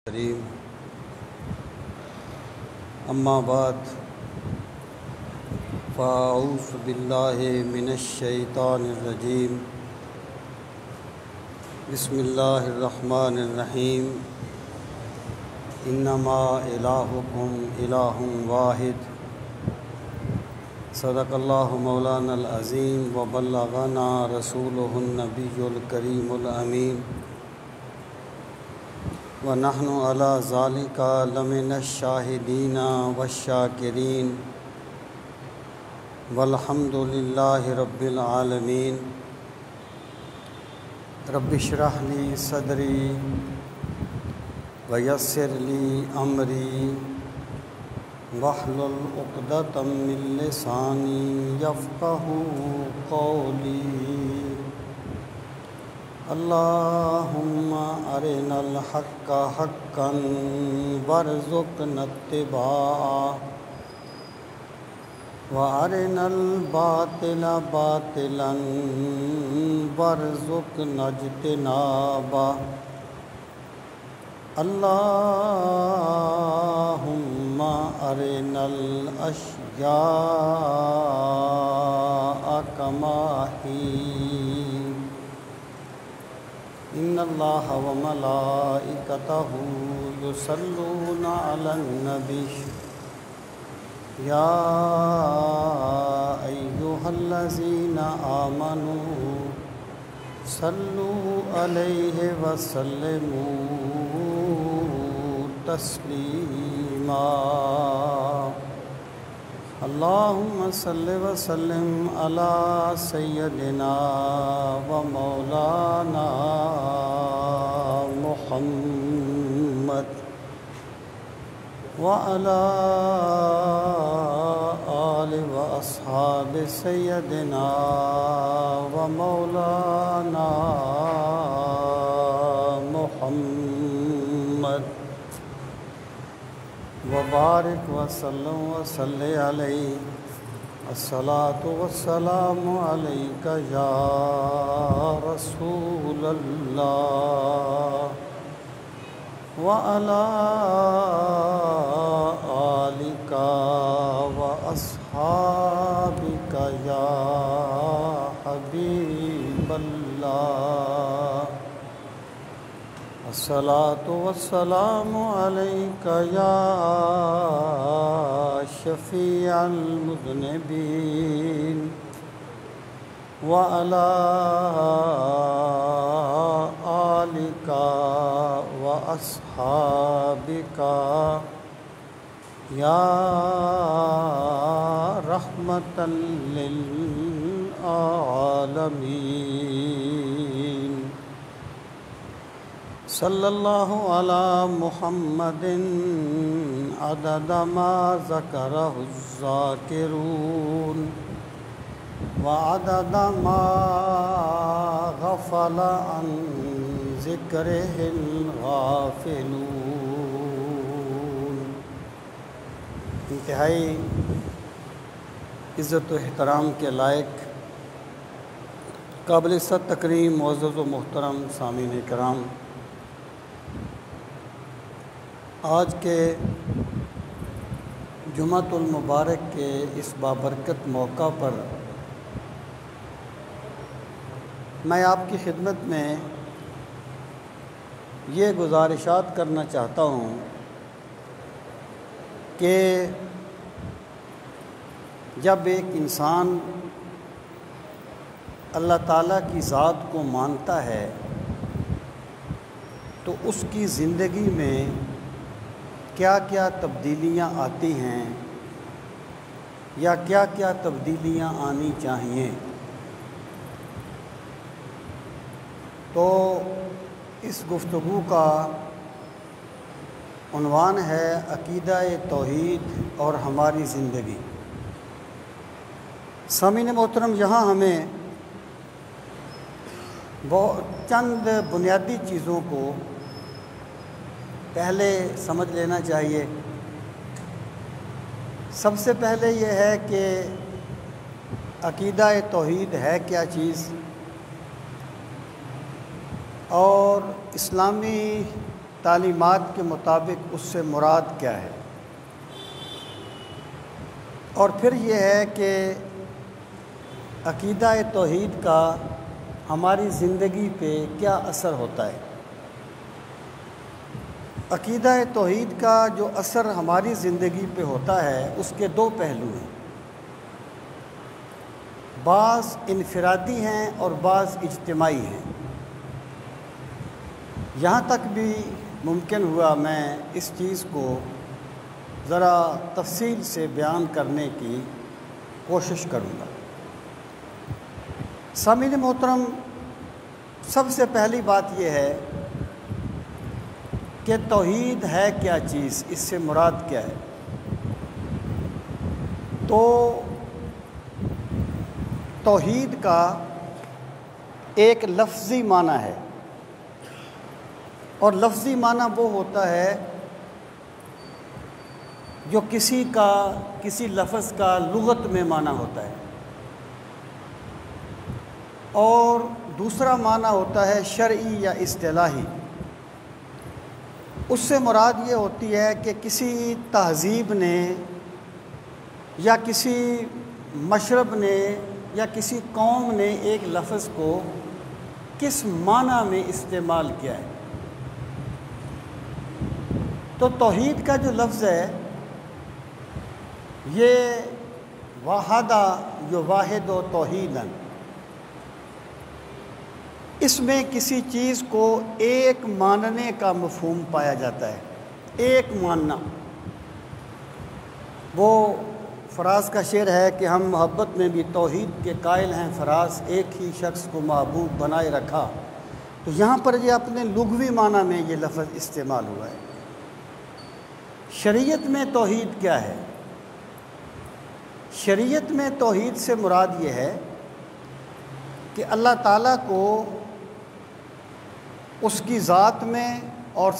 کریم اما بعد فاعوذ باللہ من الشیطان الرجیم بسم اللہ الرحمن الرحیم انما الہکم الہ واحد صدق اللہ مولانا العظیم وبلغنا رسولہ النبی الکریم الامین ونحن علی ذالک لمن الشاہدین والشاکرین والحمد للہ رب العالمین رب اشرح لی صدری ویسر لی امری واحلل عقدۃ من لسانی یفقہوا قولی اللہم ارنا الحق حقا وارزقنا اتباعہ وارنا الباطل باطلا وارزقنا اجتنابہ اللہم ارنا الاشیاء کما ہی ان اللہ وملائکتہ یصلون علی النبی یا ایہا الذین آمنوا صلوا علیہ وسلموا تسلیما اللہم صل وسلم علی سیدنا و مولانا محمد وعلی آل و اصحاب سیدنا و مولانا محمد وبارک وسلم وصلی علیہ الصلاۃ والسلام علیک یا رسول اللہ وعلی آلک واصحابک یا حبیب اللہ الصلاۃ والسلام علیک یا شفیع المذنبین وعلی آلک واصحابک یا رحمۃ للعالمین صلی اللہ علی محمد عدد ما ذکرہ الذاکرون وعدد ما غفل عن ذکرہ الغافلون۔ انتہائی عزت و احترام کے لائق قابل عزت تکریم معزز و محترم سامعین کرام، آج کے جمعۃ المبارک کے اس بابرکت موقع پر میں آپ کی خدمت میں یہ گزارشات کرنا چاہتا ہوں کہ جب ایک انسان اللہ تعالیٰ کی ذات کو مانتا ہے تو اس کی زندگی میں کیا کیا تبدیلیاں آتی ہیں یا کیا کیا تبدیلیاں آنی چاہیے۔ تو اس گفتگو کا عنوان ہے عقیدہ توحید اور ہماری زندگی۔ سامعین محترم، یہاں ہمیں چند بنیادی چیزوں کو پہلے سمجھ لینا چاہیے۔ سب سے پہلے یہ ہے کہ عقیدہ توحید ہے کیا چیز، اور اسلامی تعلیمات کے مطابق اس سے مراد کیا ہے، اور پھر یہ ہے کہ عقیدہ توحید کا ہماری زندگی پہ کیا اثر ہوتا ہے۔ عقیدہ توحید کا جو اثر ہماری زندگی پہ ہوتا ہے اس کے دو پہلو ہیں، بعض انفرادی ہیں اور بعض اجتماعی ہیں۔ یہاں تک بھی ممکن ہوا میں اس چیز کو ذرا تفصیل سے بیان کرنے کی کوشش کروں گا۔ سامعین محترم، سب سے پہلی بات یہ ہے کہ توحید ہے کیا چیز، اس سے مراد کیا ہے۔ تو توحید کا ایک لفظی معنی ہے، اور لفظی معنی وہ ہوتا ہے جو کسی لفظ کا لغت میں معنی ہوتا ہے، اور دوسرا معنی ہوتا ہے شرعی یا اصطلاحی۔ اس سے مراد یہ ہوتی ہے کہ کسی تہذیب نے یا کسی مشرب نے یا کسی قوم نے ایک لفظ کو کس معنی میں استعمال کیا ہے۔ تو توحید کا جو لفظ ہے یہ واحدہ جو واحد و توحیدن، اس میں کسی چیز کو ایک ماننے کا مفہوم پایا جاتا ہے، ایک ماننا۔ وہ فراز کا شعر ہے کہ ہم محبت میں بھی توحید کے قائل ہیں، فراز ایک ہی شخص کو محبوب بنائے رکھا۔ تو یہاں پر یہ اپنے لغوی معنی میں یہ لفظ استعمال ہوا ہے۔ شریعت میں توحید کیا ہے؟ شریعت میں توحید سے مراد یہ ہے کہ اللہ تعالیٰ کو اس کی ذات میں اور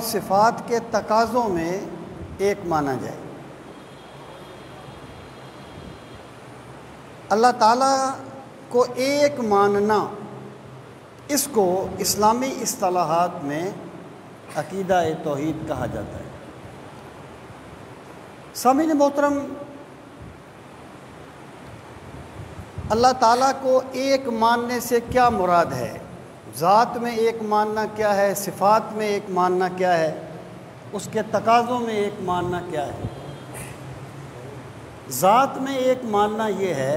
صفات کے تقاضوں میں ایک مانا جائے۔ اللہ تعالیٰ کو ایک ماننا، اس کو اسلامی اصطلاحات میں عقیدہ توحید کہا جاتا ہے۔ سامعین محترم، اللہ تعالیٰ کو ایک ماننے سے کیا مراد ہے؟ ذات میں ایک ماننا کیا ہے، صفات میں ایک ماننا کیا ہے، اس کے تقاضوں میں ایک ماننا کیا ہے؟ ذات میں ایک ماننا یہ ہے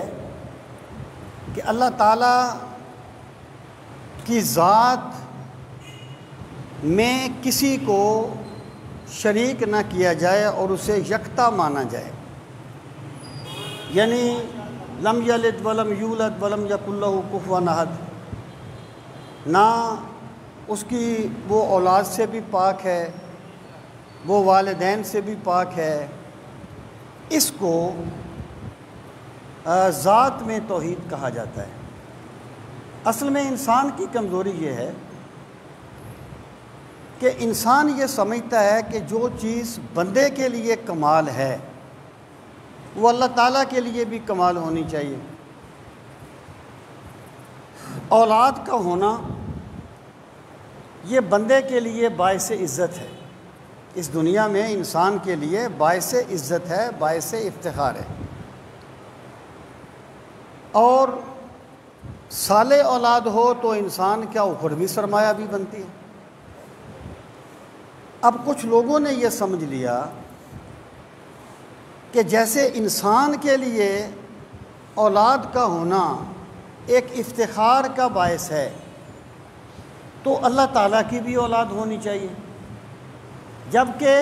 کہ اللہ تعالیٰ کی ذات میں کسی کو شریک نہ کیا جائے اور اسے یکتا مانا جائے، یعنی لم یلد ولم یولد ولم یکن لہ کفوا احد، نہ اس کی وہ اولاد سے بھی پاک ہے، وہ والدین سے بھی پاک ہے۔ اس کو ذات میں توحید کہا جاتا ہے۔ اصل میں انسان کی کمزوری یہ ہے کہ انسان یہ سمجھتا ہے کہ جو چیز بندے کے لیے کمال ہے وہ اللہ تعالیٰ کے لیے بھی کمال ہونی چاہیے۔ اولاد کا ہونا یہ بندے کے لیے باعث عزت ہے، اس دنیا میں انسان کے لیے باعث عزت ہے، باعث افتخار ہے، اور صالح اولاد ہو تو انسان کیا اخروی سرمایہ بھی بنتی ہے۔ اب کچھ لوگوں نے یہ سمجھ لیا کہ جیسے انسان کے لیے اولاد کا ہونا ایک افتخار کا باعث ہے، تو اللہ تعالیٰ کی بھی اولاد ہونی چاہیے، جبکہ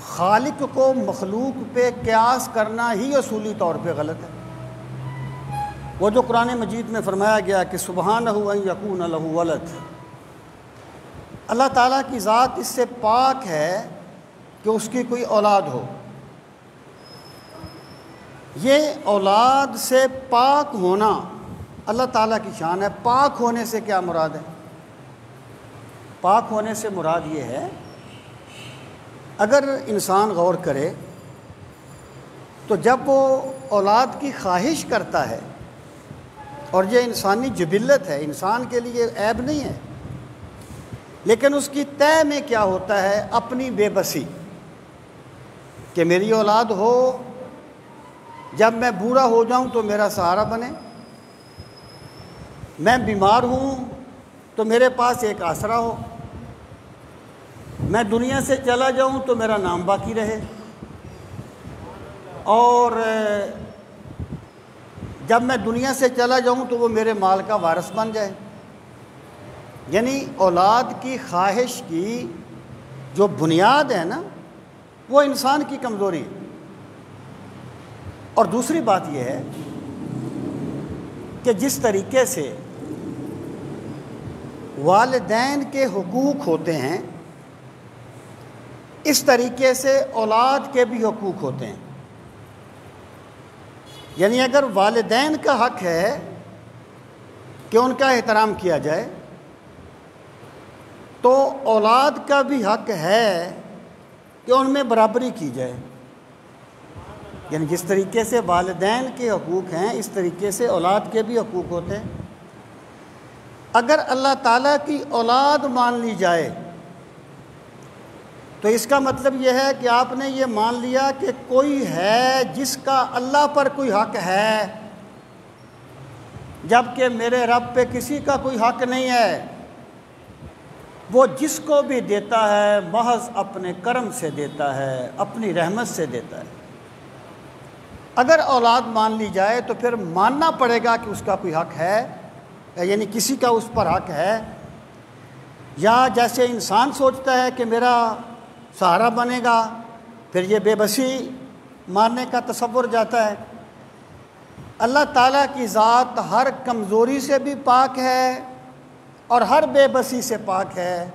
خالق کو مخلوق پہ قیاس کرنا ہی اصولی طور پہ غلط ہے۔ وہ جو قرآن مجید میں فرمایا گیا کہ سبحانہ ان یکون لہ ولد، اللہ تعالیٰ کی ذات اس سے پاک ہے کہ اس کی کوئی اولاد ہو۔ یہ اولاد سے پاک ہونا اللہ تعالیٰ کی شان ہے۔ پاک ہونے سے کیا مراد ہے؟ پاک ہونے سے مراد یہ ہے، اگر انسان غور کرے تو جب وہ اولاد کی خواہش کرتا ہے، اور یہ انسانی جبلت ہے، انسان کے لیے عیب نہیں ہے لیکن اس کی طے میں کیا ہوتا ہے؟ اپنی بے بسی، کہ میری اولاد ہو، جب میں بوڑھا ہو جاؤں تو میرا سہارا بنے، میں بیمار ہوں تو میرے پاس ایک آسرا ہو، میں دنیا سے چلا جاؤں تو میرا نام باقی رہے، اور جب میں دنیا سے چلا جاؤں تو وہ میرے مال کا وارث بن جائے۔ یعنی اولاد کی خواہش کی جو بنیاد ہے نا، وہ انسان کی کمزوری ہے۔ اور دوسری بات یہ ہے کہ جس طریقے سے والدین کے حقوق ہوتے ہیں، اس طریقے سے اولاد کے بھی حقوق ہوتے ہیں۔ یعنی اگر والدین کا حق ہے کہ ان کا احترام کیا جائے، تو اولاد کا بھی حق ہے کہ ان میں برابری کی جائے۔ یعنی جس طریقے سے والدین کے حقوق ہیں، اس طریقے سے اولاد کے بھی حقوق ہوتے ہیں۔ اگر اللہ تعالیٰ کی اولاد مان لی جائے تو اس کا مطلب یہ ہے کہ آپ نے یہ مان لیا کہ کوئی ہے جس کا اللہ پر کوئی حق ہے، جبکہ میرے رب پہ کسی کا کوئی حق نہیں ہے۔ وہ جس کو بھی دیتا ہے محض اپنے کرم سے دیتا ہے، اپنی رحمت سے دیتا ہے۔ اگر اولاد مان لی جائے تو پھر ماننا پڑے گا کہ اس کا کوئی حق ہے، یعنی کسی کا اس پر حق ہے۔ یا جیسے انسان سوچتا ہے کہ میرا سہارا بنے گا، پھر یہ بے بسی ماننے کا تصور جاتا ہے۔ اللہ تعالیٰ کی ذات ہر کمزوری سے بھی پاک ہے اور ہر بے بسی سے پاک ہے،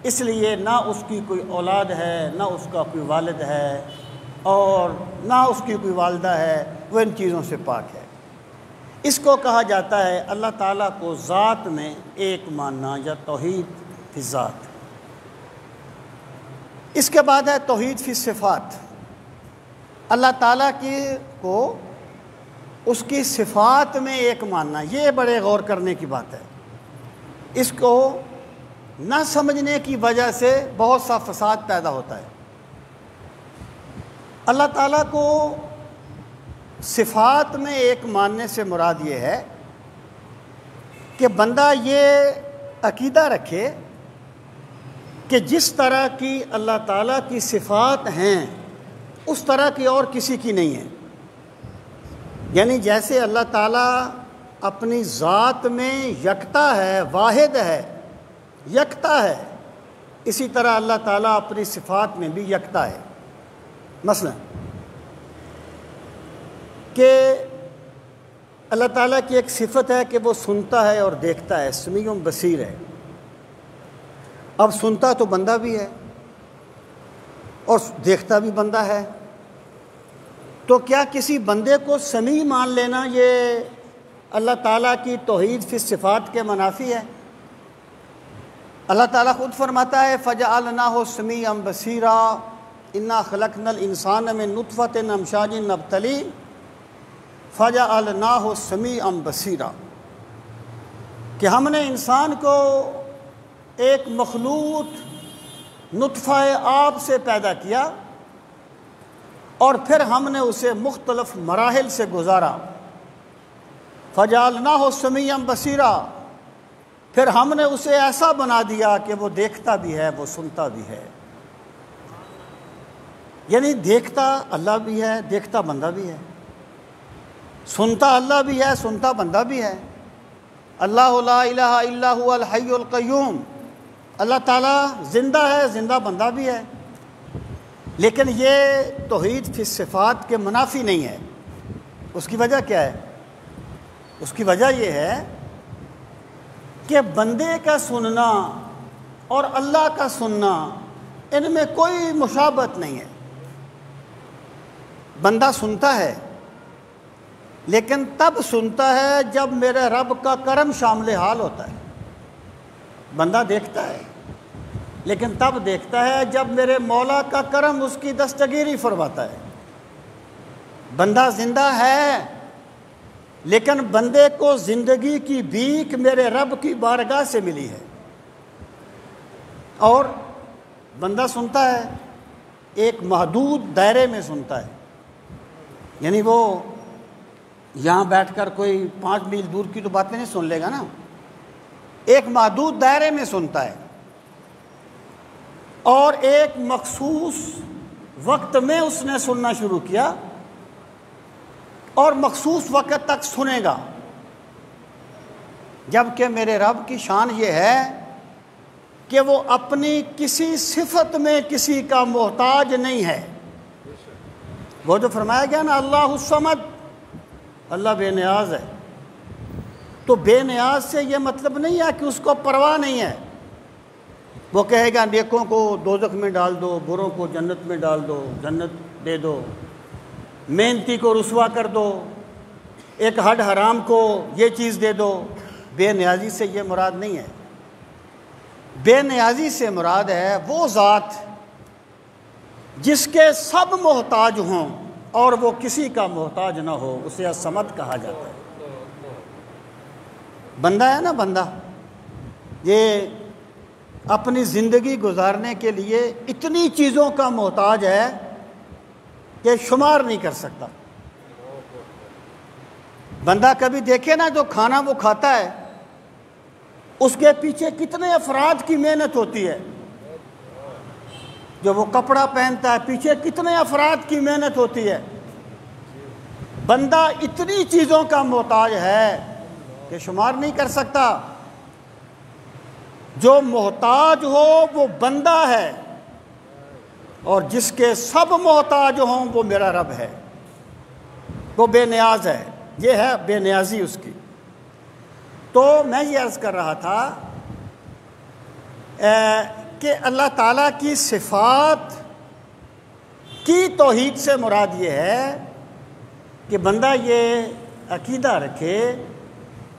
اس لیے نہ اس کی کوئی اولاد ہے، نہ اس کا کوئی والد ہے، اور نہ اس کی کوئی والدہ ہے، وہ ان چیزوں سے پاک ہے۔ اس کو کہا جاتا ہے اللہ تعالیٰ کو ذات میں ایک ماننا، یا توحید فی ذات۔ اس کے بعد ہے توحید فی صفات۔ اللہ تعالیٰ کو اس کی صفات میں ایک ماننا، یہ بڑے غور کرنے کی بات ہے۔ اس کو نہ سمجھنے کی وجہ سے بہت سا فساد پیدا ہوتا ہے۔ اللہ تعالیٰ کو صفات میں ایک ماننے سے مراد یہ ہے کہ بندہ یہ عقیدہ رکھے کہ جس طرح کی اللہ تعالیٰ کی صفات ہیں اس طرح کی اور کسی کی نہیں ہے۔ یعنی جیسے اللہ تعالیٰ اپنی ذات میں یکتا ہے، واحد ہے، یکتا ہے، اسی طرح اللہ تعالیٰ اپنی صفات میں بھی یکتا ہے۔ مثلا کہ اللہ تعالیٰ کی ایک صفت ہے کہ وہ سنتا ہے اور دیکھتا ہے، سمیع بصیر ہے۔ اب سنتا تو بندہ بھی ہے اور دیکھتا بھی بندہ ہے، تو کیا کسی بندے کو سمیع مان لینا یہ اللہ تعالیٰ کی توحید فی صفات کے منافی ہے؟ اللہ تعالیٰ خود فرماتا ہے فَجَعَلْنَاهُ سَمِيعًا بَصِيرًا إِنَّا خَلَقْنَا الْإِنسَانَ مِن نُطْفَةٍ أَمْشَاجٍ نَبْتَلِيهِ فَجَعَلْنَاهُ سَمِيعًا بَصِيرًا، کہ ہم نے انسان کو ایک مخلوط نطفہ آب سے پیدا کیا اور پھر ہم نے اسے مختلف مراحل سے گزارا۔ فَجَعَلْنَاهُ سَمِيعًا بَصِيرًا، پھر ہم نے اسے ایسا بنا دیا کہ وہ دیکھتا بھی ہے، وہ سنتا بھی ہے۔ یعنی دیکھتا اللہ بھی ہے، دیکھتا بندہ بھی ہے، سنتا اللہ بھی ہے، سنتا بندہ بھی ہے۔ اللہ لا الہ الا هو الحی القیوم، اللہ تعالیٰ زندہ ہے، زندہ بندہ بھی ہے۔ لیکن یہ توحید فی صفات کے منافی نہیں ہے۔ اس کی وجہ کیا ہے؟ اس کی وجہ یہ ہے کہ بندے کا سننا اور اللہ کا سننا ان میں کوئی مشابہت نہیں ہے۔ بندہ سنتا ہے لیکن تب سنتا ہے جب میرے رب کا کرم شامل حال ہوتا ہے۔ بندہ دیکھتا ہے لیکن تب دیکھتا ہے جب میرے مولا کا کرم اس کی دستگیری فرماتا ہے۔ بندہ زندہ ہے لیکن بندے کو زندگی کی بھیک میرے رب کی بارگاہ سے ملی ہے۔ اور بندہ سنتا ہے ایک محدود دائرے میں سنتا ہے، یعنی وہ یہاں بیٹھ کر کوئی 5 میل دور کی تو باتیں نہیں سن لے گا نا، ایک محدود دائرے میں سنتا ہے، اور ایک مخصوص وقت میں اس نے سننا شروع کیا اور مخصوص وقت تک سنے گا، جبکہ میرے رب کی شان یہ ہے کہ وہ اپنی کسی صفت میں کسی کا محتاج نہیں ہے۔ وہ جو فرمایا گیا نا اللہ الصمد، اللہ بے نیاز ہے، تو بے نیاز سے یہ مطلب نہیں ہے کہ اس کو پرواہ نہیں ہے۔ وہ کہے گا نیکوں کو دوزخ میں ڈال دو، بروں کو جنت میں ڈال دو، جنت دے دو، محنتی کو رسوا کر دو، ایک ہڈ حرام کو یہ چیز دے دو۔ بے نیازی سے یہ مراد نہیں ہے۔ بے نیازی سے مراد ہے وہ ذات جس کے سب محتاج ہوں اور وہ کسی کا محتاج نہ ہو، اسے الصمد کہا جاتا ہے۔ بندہ ہے نا، بندہ یہ اپنی زندگی گزارنے کے لیے اتنی چیزوں کا محتاج ہے کہ شمار نہیں کر سکتا۔ بندہ کبھی دیکھے نا جو کھانا وہ کھاتا ہے اس کے پیچھے کتنے افراد کی محنت ہوتی ہے، جو وہ کپڑا پہنتا ہے پیچھے کتنے افراد کی محنت ہوتی ہے۔ بندہ اتنی چیزوں کا محتاج ہے کہ شمار نہیں کر سکتا۔ جو محتاج ہو وہ بندہ ہے، اور جس کے سب محتاج ہوں وہ میرا رب ہے، وہ بے نیاز ہے۔ یہ ہے بے نیازی اس کی۔ تو میں یہ عرض کر رہا تھا کہ اللہ تعالیٰ کی صفات کی توحید سے مراد یہ ہے کہ بندہ یہ عقیدہ رکھے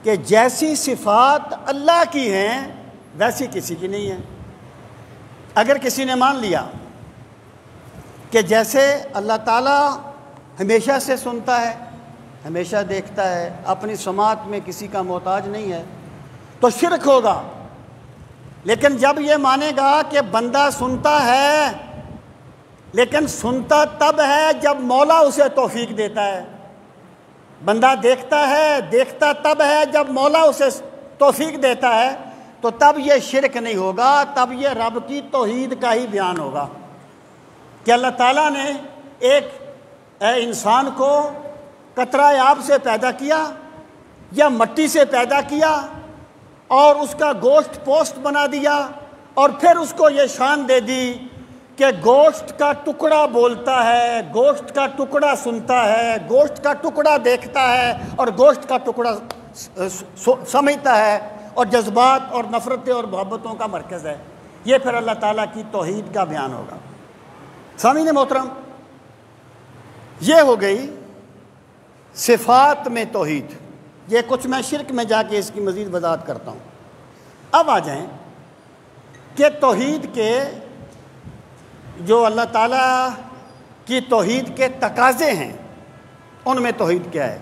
کہ جیسی صفات اللہ کی ہیں ویسی کسی کی نہیں ہے۔ اگر کسی نے مان لیا کہ جیسے اللہ تعالیٰ ہمیشہ سے سنتا ہے، ہمیشہ دیکھتا ہے، اپنی سماعت میں کسی کا محتاج نہیں ہے، تو شرک ہوگا۔ لیکن جب یہ مانے گا کہ بندہ سنتا ہے لیکن سنتا تب ہے جب مولا اسے توفیق دیتا ہے، بندہ دیکھتا ہے، دیکھتا تب ہے جب مولا اسے توفیق دیتا ہے، تو تب یہ شرک نہیں ہوگا، تب یہ رب کی توحید کا ہی بیان ہوگا کہ اللہ تعالیٰ نے ایک انسان کو قطرہ آب سے پیدا کیا یا مٹی سے پیدا کیا اور اس کا گوشت پوست بنا دیا، اور پھر اس کو یہ شان دے دی کہ گوشت کا ٹکڑا بولتا ہے، گوشت کا ٹکڑا سنتا ہے، گوشت کا ٹکڑا دیکھتا ہے، اور گوشت کا ٹکڑا سمجھتا ہے، اور جذبات اور نفرتیں اور محبتوں کا مرکز ہے۔ یہ پھر اللہ تعالیٰ کی توحید کا بیان ہوگا۔ سامعین محترم، یہ ہو گئی صفات میں توحید۔ یہ کچھ میں شرک میں جا کے اس کی مزید وضاحت کرتا ہوں۔ اب آ جائیں کہ توحید کے جو اللہ تعالیٰ کی توحید کے تقاضے ہیں ان میں توحید کیا ہے؟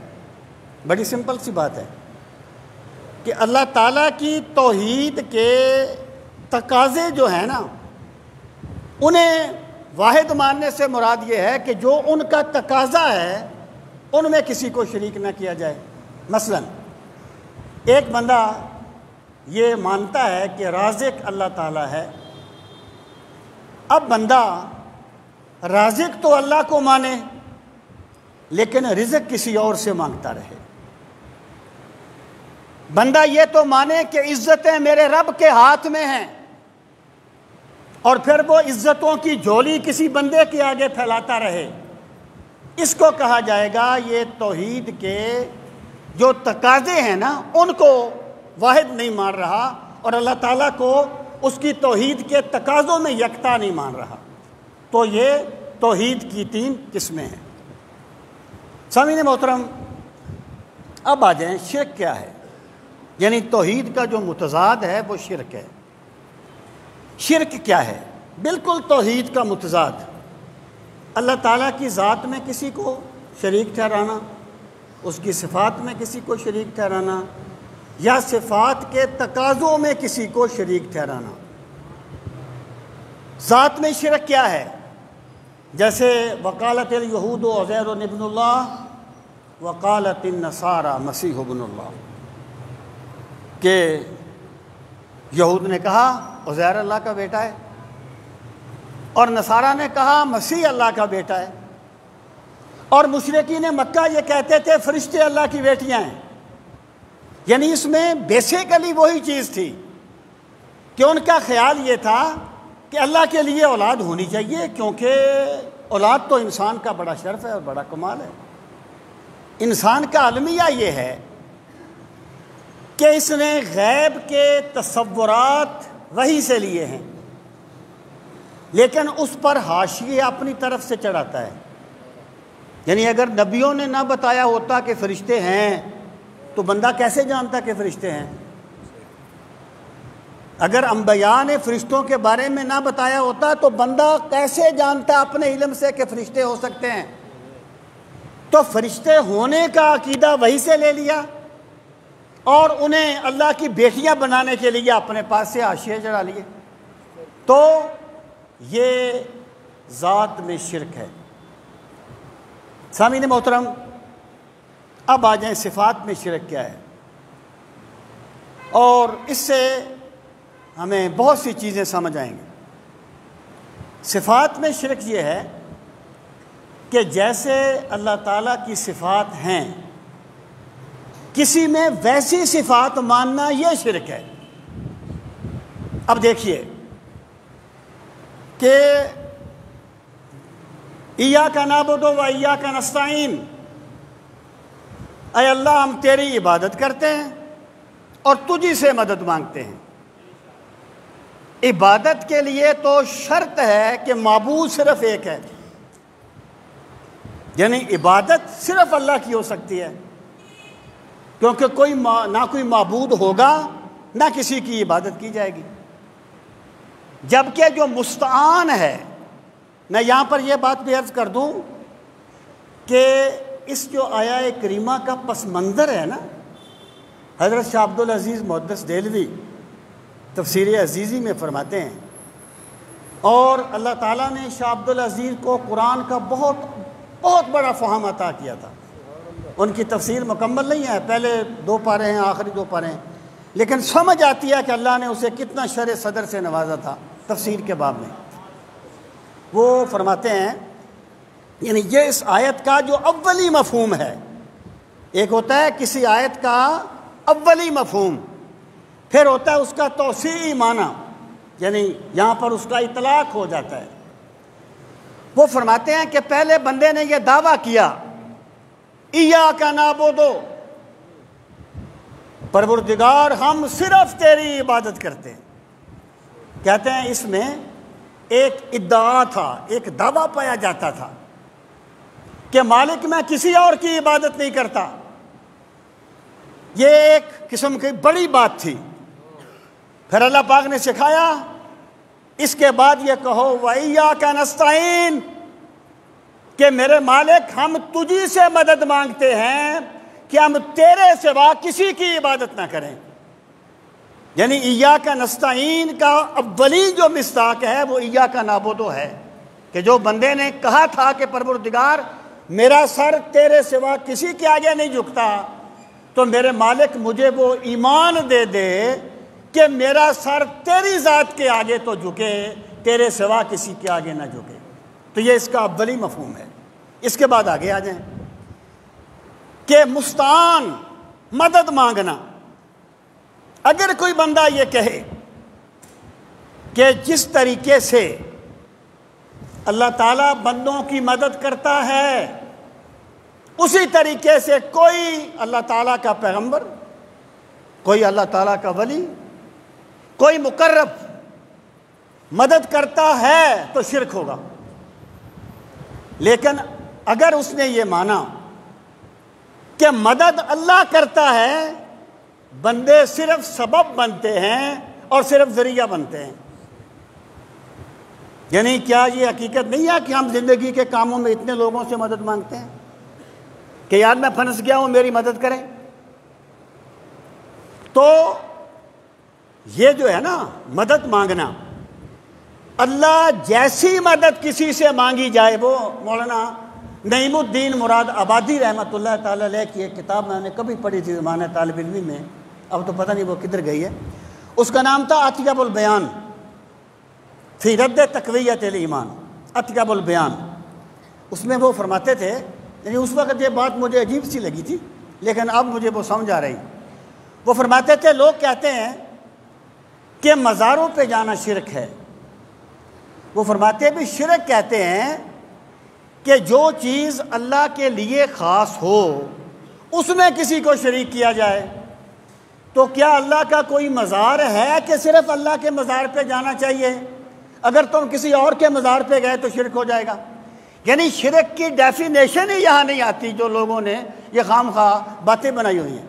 بڑی سمپل سی بات ہے کہ اللہ تعالیٰ کی توحید کے تقاضے جو ہیں نا، انہیں واحد ماننے سے مراد یہ ہے کہ جو ان کا تقاضا ہے ان میں کسی کو شریک نہ کیا جائے۔ مثلا ایک بندہ یہ مانتا ہے کہ رازق اللہ تعالیٰ ہے، اب بندہ رازق تو اللہ کو مانے لیکن رزق کسی اور سے مانگتا رہے۔ بندہ یہ تو مانے کہ عزتیں میرے رب کے ہاتھ میں ہیں، اور پھر وہ عزتوں کی جھولی کسی بندے کے آگے پھیلاتا رہے، اس کو کہا جائے گا یہ توحید کے جو تقاضے ہیں نا ان کو واحد نہیں مان رہا، اور اللہ تعالیٰ کو اس کی توحید کے تقاضوں میں یکتا نہیں مان رہا۔ تو یہ توحید کی 3 قسمیں ہیں۔ سامعین محترم، اب آ جائیں شرک کیا ہے، یعنی توحید کا جو متضاد ہے وہ شرک ہے۔ شرک کیا ہے؟ بالکل توحید کا متضاد، اللہ تعالیٰ کی ذات میں کسی کو شریک ٹھہرانا، اس کی صفات میں کسی کو شریک ٹھہرانا، یا صفات کے تقاضوں میں کسی کو شریک ٹھہرانا۔ ذات میں شرک کیا ہے؟ جیسے وقالت الیہود عزیر ابن اللہ وقالت النصارى مسیح ابن اللہ، کہ یہود نے کہا عزیر اللہ کا بیٹا ہے اور نصارہ نے کہا مسیح اللہ کا بیٹا ہے، اور مشرکین مکہ یہ کہتے تھے فرشتے اللہ کی بیٹیاں ہیں۔ یعنی اس میں بیسیکلی وہی چیز تھی کہ ان کا خیال یہ تھا کہ اللہ کے لیے اولاد ہونی چاہیے، کیونکہ اولاد تو انسان کا بڑا شرف ہے اور بڑا کمال ہے۔ انسان کا المیہ یہ ہے کہ اس نے غیب کے تصورات وحی سے لیے ہیں، لیکن اس پر حاشیے اپنی طرف سے چڑھاتا ہے۔ یعنی اگر نبیوں نے نہ بتایا ہوتا کہ فرشتے ہیں تو بندہ کیسے جانتا کہ فرشتے ہیں؟ اگر انبیاء نے فرشتوں کے بارے میں نہ بتایا ہوتا تو بندہ کیسے جانتا اپنے علم سے کہ فرشتے ہو سکتے ہیں؟ تو فرشتے ہونے کا عقیدہ وحی سے لے لیا اور انہیں اللہ کی بیٹیاں بنانے کے لیے اپنے پاس سے حاشیے چڑھا لیے۔ تو یہ ذات میں شرک ہے۔ سامعین محترم، اب آ جائیں صفات میں شرک کیا ہے، اور اس سے ہمیں بہت سی چیزیں سمجھ آئیں گی۔ صفات میں شرک یہ ہے کہ جیسے اللہ تعالیٰ کی صفات ہیں، کسی میں ویسی صفات ماننا یہ شرک ہے۔ اب دیکھیے کہ ایاک نعبد و ایاک نستعین، اے اللہ ہم تیری عبادت کرتے ہیں اور تجھی سے مدد مانگتے ہیں۔ عبادت کے لیے تو شرط ہے کہ معبود صرف ایک ہے، یعنی عبادت صرف اللہ کی ہو سکتی ہے، کیونکہ نہ کوئی معبود ہوگا نہ کسی کی عبادت کی جائے گی۔ جبکہ جو مستعان ہے، میں یہاں پر یہ بات بھی عرض کر دوں کہ اس جو آیہ کریمہ کا پس منظر ہے نا، حضرت شاہ عبدالعزیز محدث دہلوی تفسیر عزیزی میں فرماتے ہیں، اور اللہ تعالیٰ نے شاہ عبدالعزیز کو قرآن کا بہت بڑا فہم عطا کیا تھا۔ ان کی تفسیر مکمل نہیں ہے، پہلے 2 پارے ہیں، آخری 2 پارے ہیں، لیکن سمجھ آتی ہے کہ اللہ نے اسے کتنا شرح صدر سے نوازا تھا تفسیر کے باب میں۔ وہ فرماتے ہیں یعنی یہ اس آیت کا جو اولی مفہوم ہے، ایک ہوتا ہے کسی آیت کا اولی مفہوم، پھر ہوتا ہے اس کا توسیعی معنی، یعنی یہاں پر اس کا اطلاق ہو جاتا ہے۔ وہ فرماتے ہیں کہ پہلے بندے نے یہ دعویٰ کیا ایاک نعبد، پروردگار ہم صرف تیری عبادت کرتے ہیں۔ کہتے ہیں اس میں ایک ادعا تھا، ایک دعویٰ پایا جاتا تھا کہ مالک میں کسی اور کی عبادت نہیں کرتا۔ یہ ایک قسم کی بڑی بات تھی۔ پھر اللہ پاک نے سکھایا اس کے بعد یہ کہو وَإِيَّاكَ نَسْتَعِينُ، کہ میرے مالک ہم تجھی سے مدد مانگتے ہیں کہ ہم تیرے سوا کسی کی عبادت نہ کریں۔ یعنی ایاک نستعین کا اولی جو مصداق ہے وہ ایاک نعبد ہے، کہ جو بندے نے کہا تھا کہ پروردگار میرا سر تیرے سوا کسی کے آگے نہیں جھکتا، تو میرے مالک مجھے وہ ایمان دے دے کہ میرا سر تیری ذات کے آگے تو جھکے، تیرے سوا کسی کے آگے نہ جھکے۔ تو یہ اس کا اولی مفہوم ہے۔ اس کے بعد آگے آ جائیں کہ مستعان، مدد مانگنا۔ اگر کوئی بندہ یہ کہے کہ جس طریقے سے اللہ تعالیٰ بندوں کی مدد کرتا ہے اسی طریقے سے کوئی اللہ تعالیٰ کا پیغمبر، کوئی اللہ تعالیٰ کا ولی، کوئی مقرب مدد کرتا ہے تو شرک ہوگا۔ لیکن اگر اس نے یہ مانا کہ مدد اللہ کرتا ہے، بندے صرف سبب بنتے ہیں اور صرف ذریعہ بنتے ہیں، یعنی کیا یہ حقیقت نہیں ہے کہ ہم زندگی کے کاموں میں اتنے لوگوں سے مدد مانگتے ہیں کہ یار میں پھنس گیا ہوں میری مدد کریں؟ تو یہ جو ہے نا مدد مانگنا، اللہ جیسی مدد کسی سے مانگی جائے، وہ مولانا نعیم الدین مراد آبادی رحمۃ اللہ تعالی علیہ کی ایک کتاب میں نے کبھی پڑھی تھی زمانہ طالب علمی میں، اب تو پتہ نہیں وہ کدھر گئی ہے، اس کا نام تھا اطیب البیان فی رد تقویت الایمان، اطیب البیان۔ اس میں وہ فرماتے تھے، یعنی اس وقت یہ بات مجھے عجیب سی لگی تھی لیکن اب مجھے وہ سمجھ آ رہی، وہ فرماتے تھے لوگ کہتے ہیں کہ مزاروں پہ جانا شرک ہے، وہ فرماتے بھی شرک کہتے ہیں کہ جو چیز اللہ کے لیے خاص ہو اس میں کسی کو شریک کیا جائے۔ تو کیا اللہ کا کوئی مزار ہے کہ صرف اللہ کے مزار پہ جانا چاہیے؟ اگر تم کسی اور کے مزار پہ گئے تو شرک ہو جائے گا۔ یعنی شرک کی ڈیفینیشن ہی یہاں نہیں آتی، جو لوگوں نے یہ خام خواہ باتیں بنائی ہوئی ہیں۔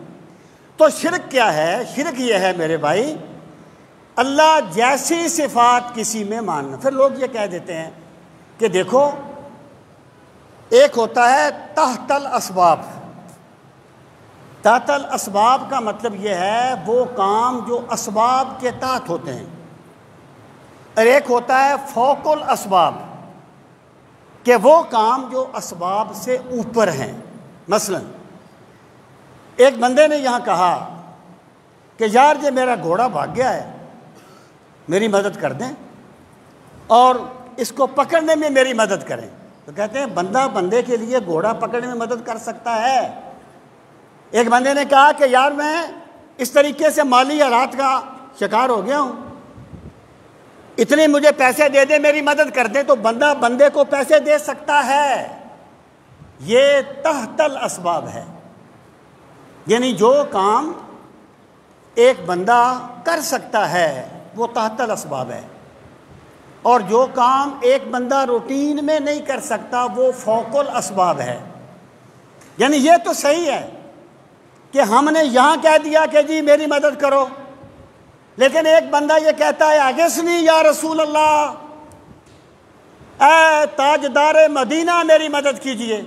تو شرک کیا ہے؟ شرک یہ ہے میرے بھائی، اللہ جیسی صفات کسی میں ماننا۔ پھر لوگ یہ کہہ دیتے ہیں کہ دیکھو ایک ہوتا ہے تحت الاسباب، تحت الاسباب کا مطلب یہ ہے وہ کام جو اسباب کے تحت ہوتے ہیں، اور ایک ہوتا ہے فوق الاسباب کہ وہ کام جو اسباب سے اوپر ہیں۔ مثلا ایک بندے نے یہاں کہا کہ یار یہ میرا گھوڑا بھاگ گیا ہے، میری مدد کر دیں اور اس کو پکڑنے میں میری مدد کریں، تو کہتے ہیں بندہ بندے کے لیے گھوڑا پکڑنے میں مدد کر سکتا ہے۔ ایک بندے نے کہا کہ یار میں اس طریقے سے مالی حالات کا شکار ہو گیا ہوں، اتنے مجھے پیسے دے دے میری مدد کر دیں، تو بندہ بندے کو پیسے دے سکتا ہے۔ یہ تحت الاسباب ہے، یعنی جو کام ایک بندہ کر سکتا ہے وہ تحت الاسباب ہے، اور جو کام ایک بندہ روٹین میں نہیں کر سکتا وہ فوق الاسباب ہے۔ یعنی یہ تو صحیح ہے کہ ہم نے یہاں کہہ دیا کہ جی میری مدد کرو، لیکن ایک بندہ یہ کہتا ہے اغثنی یا رسول اللہ، اے تاجدار مدینہ میری مدد کیجئے،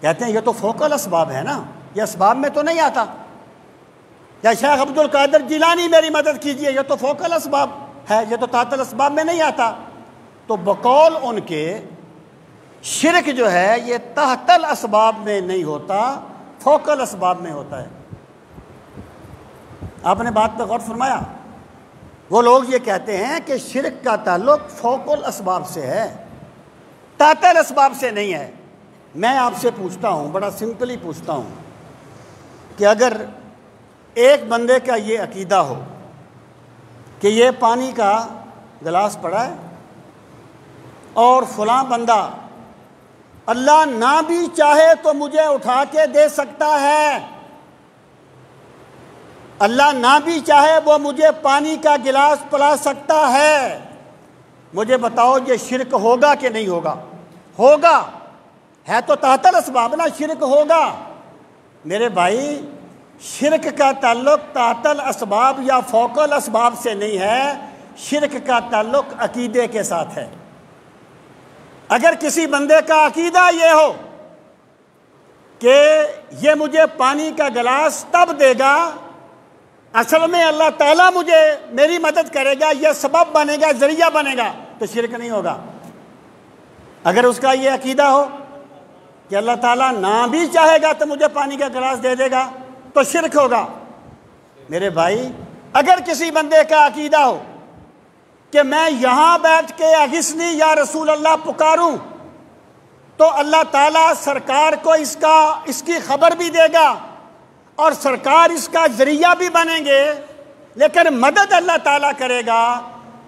کہتے ہیں یہ تو فوق الاسباب ہے نا، یہ اسباب میں تو نہیں آتا۔ یا شیخ عبد القادر جیلانی میری مدد کیجئے، یہ تو فوق الاسباب ہے، یہ تو تحت الاسباب میں نہیں آتا۔ تو بقول ان کے شرک جو ہے یہ تحت الاسباب میں نہیں ہوتا، فوق الاسباب میں ہوتا ہے۔ آپ نے بات پہ غور فرمایا؟ وہ لوگ یہ کہتے ہیں کہ شرک کا تعلق فوق الاسباب سے ہے، تحت الاسباب سے نہیں ہے۔ میں آپ سے پوچھتا ہوں، بڑا سمپلی پوچھتا ہوں کہ اگر ایک بندے کا یہ عقیدہ ہو کہ یہ پانی کا گلاس پڑا ہے اور فلاں بندہ اللہ نہ بھی چاہے تو مجھے اٹھا کے دے سکتا ہے، اللہ نہ بھی چاہے وہ مجھے پانی کا گلاس پلا سکتا ہے، مجھے بتاؤ یہ شرک ہوگا کہ نہیں ہوگا؟ ہوگا، ہے تو تحت الاسباب نا، شرک ہوگا۔ میرے بھائی شرک کا تعلق تحت الاسباب یا فوق الاسباب سے نہیں ہے، شرک کا تعلق عقیدے کے ساتھ ہے۔ اگر کسی بندے کا عقیدہ یہ ہو کہ یہ مجھے پانی کا گلاس تب دے گا، اصل میں اللہ تعالیٰ مجھے میری مدد کرے گا، یہ سبب بنے گا، ذریعہ بنے گا، تو شرک نہیں ہوگا۔ اگر اس کا یہ عقیدہ ہو کہ اللہ تعالیٰ نہ بھی چاہے گا تو مجھے پانی کا گلاس دے دے گا، تو شرک ہوگا۔ میرے بھائی اگر کسی بندے کا عقیدہ ہو کہ میں یہاں بیٹھ کے اغثنی یا رسول اللہ پکاروں تو اللہ تعالیٰ سرکار کو اس کی خبر بھی دے گا اور سرکار اس کا ذریعہ بھی بنیں گے، لیکن مدد اللہ تعالیٰ کرے گا،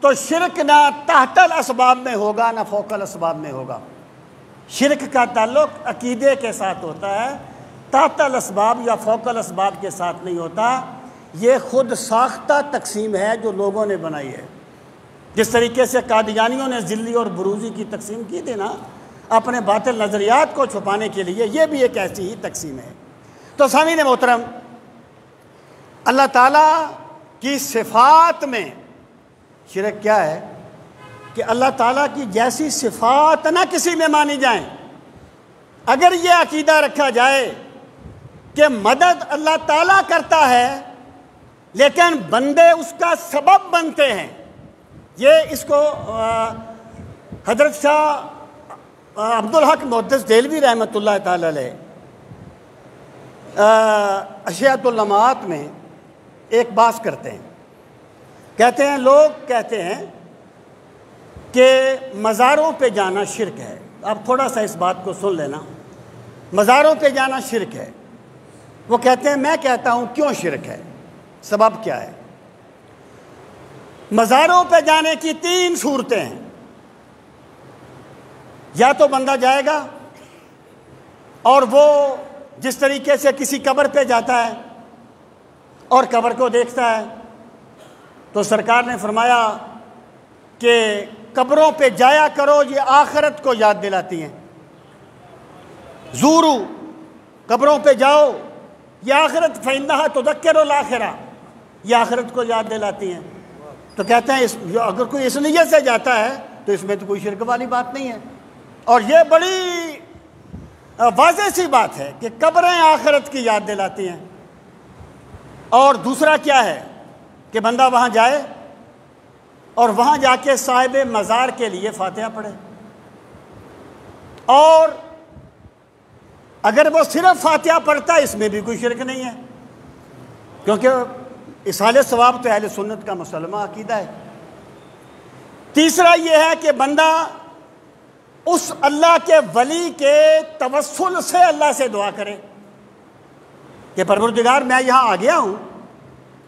تو شرک نہ تحت الاسباب میں ہوگا نہ فوق الاسباب میں ہوگا۔ شرک کا تعلق عقیدے کے ساتھ ہوتا ہے، تحت الاسباب یا فوق الاسباب کے ساتھ نہیں ہوتا۔ یہ خود ساختہ تقسیم ہے جو لوگوں نے بنائی ہے، جس طریقے سے قادیانیوں نے ذلی اور بروزی کی تقسیم کی تھی نا اپنے باطل نظریات کو چھپانے کے لیے، یہ بھی ایک ایسی ہی تقسیم ہے۔ تو سامعین محترم، اللہ تعالیٰ کی صفات میں شرک کیا ہے کہ اللہ تعالیٰ کی جیسی صفات نہ کسی میں مانی جائیں۔ اگر یہ عقیدہ رکھا جائے کہ مدد اللہ تعالیٰ کرتا ہے لیکن بندے اس کا سبب بنتے ہیں، یہ اس کو حضرت شاہ عبدالحق محدث دہلوی رحمۃ اللہ تعالی علیہ اشیاۃ اللمعات میں ایک بحث کرتے ہیں. کہتے ہیں لوگ کہتے ہیں کہ مزاروں پہ جانا شرک ہے. آپ تھوڑا سا اس بات کو سن لینا. مزاروں پہ جانا شرک ہے. وہ کہتے ہیں میں کہتا ہوں کیوں شرک ہے, سبب کیا ہے. مزاروں پہ جانے کی 3 صورتیں ہیں. یا تو بندہ جائے گا اور وہ جس طریقے سے کسی قبر پہ جاتا ہے اور قبر کو دیکھتا ہے, تو سرکار نے فرمایا کہ قبروں پہ جایا کرو, یہ آخرت کو یاد دلاتی ہیں. زورو, قبروں پہ جاؤ, یہ آخرت فإنہا تذکر الآخرہ, یہ آخرت کو یاد دلاتی ہیں. تو کہتے ہیں اگر کوئی اس نیت سے جاتا ہے تو اس میں تو کوئی شرک والی بات نہیں ہے. اور یہ بڑی واضح سی بات ہے کہ قبریں آخرت کی یاد دلاتی ہیں. اور دوسرا کیا ہے کہ بندہ وہاں جائے اور وہاں جا کے صاحب مزار کے لیے فاتحہ پڑھے. اور اگر وہ صرف فاتحہ پڑھتا ہے اس میں بھی کوئی شرک نہیں ہے, کیونکہ اصحال ثواب تو اہل سنت کا مسلمہ عقیدہ ہے. تیسرا یہ ہے کہ بندہ اس اللہ کے ولی کے توسل سے اللہ سے دعا کرے کہ پروردگار میں یہاں آ گیا ہوں,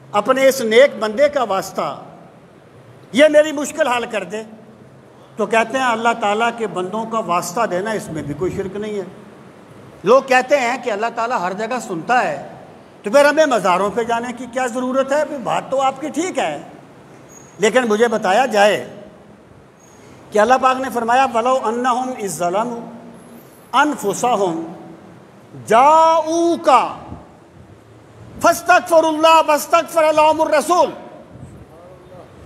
اپنے اس نیک بندے کا واسطہ یہ میری مشکل حل کر دے. تو کہتے ہیں اللہ تعالیٰ کے بندوں کا واسطہ دینا اس میں بھی کوئی شرک نہیں ہے. لوگ کہتے ہیں کہ اللہ تعالیٰ ہر جگہ سنتا ہے, تو پھر ہمیں مزاروں پہ جانے کی کیا ضرورت ہے؟ بات تو آپ کی ٹھیک ہے, لیکن مجھے بتایا جائے کہ اللہ پاک نے فرمایا وَلَوْ أَنَّهُمْ إِذْ ظَلَمُوا أَنفُسَهُمْ جَاءُوكَ فَاسْتَغْفِرُوا اللَّهَ وَاسْتَغْفَرَ لَهُمُ الرَّسُولُ.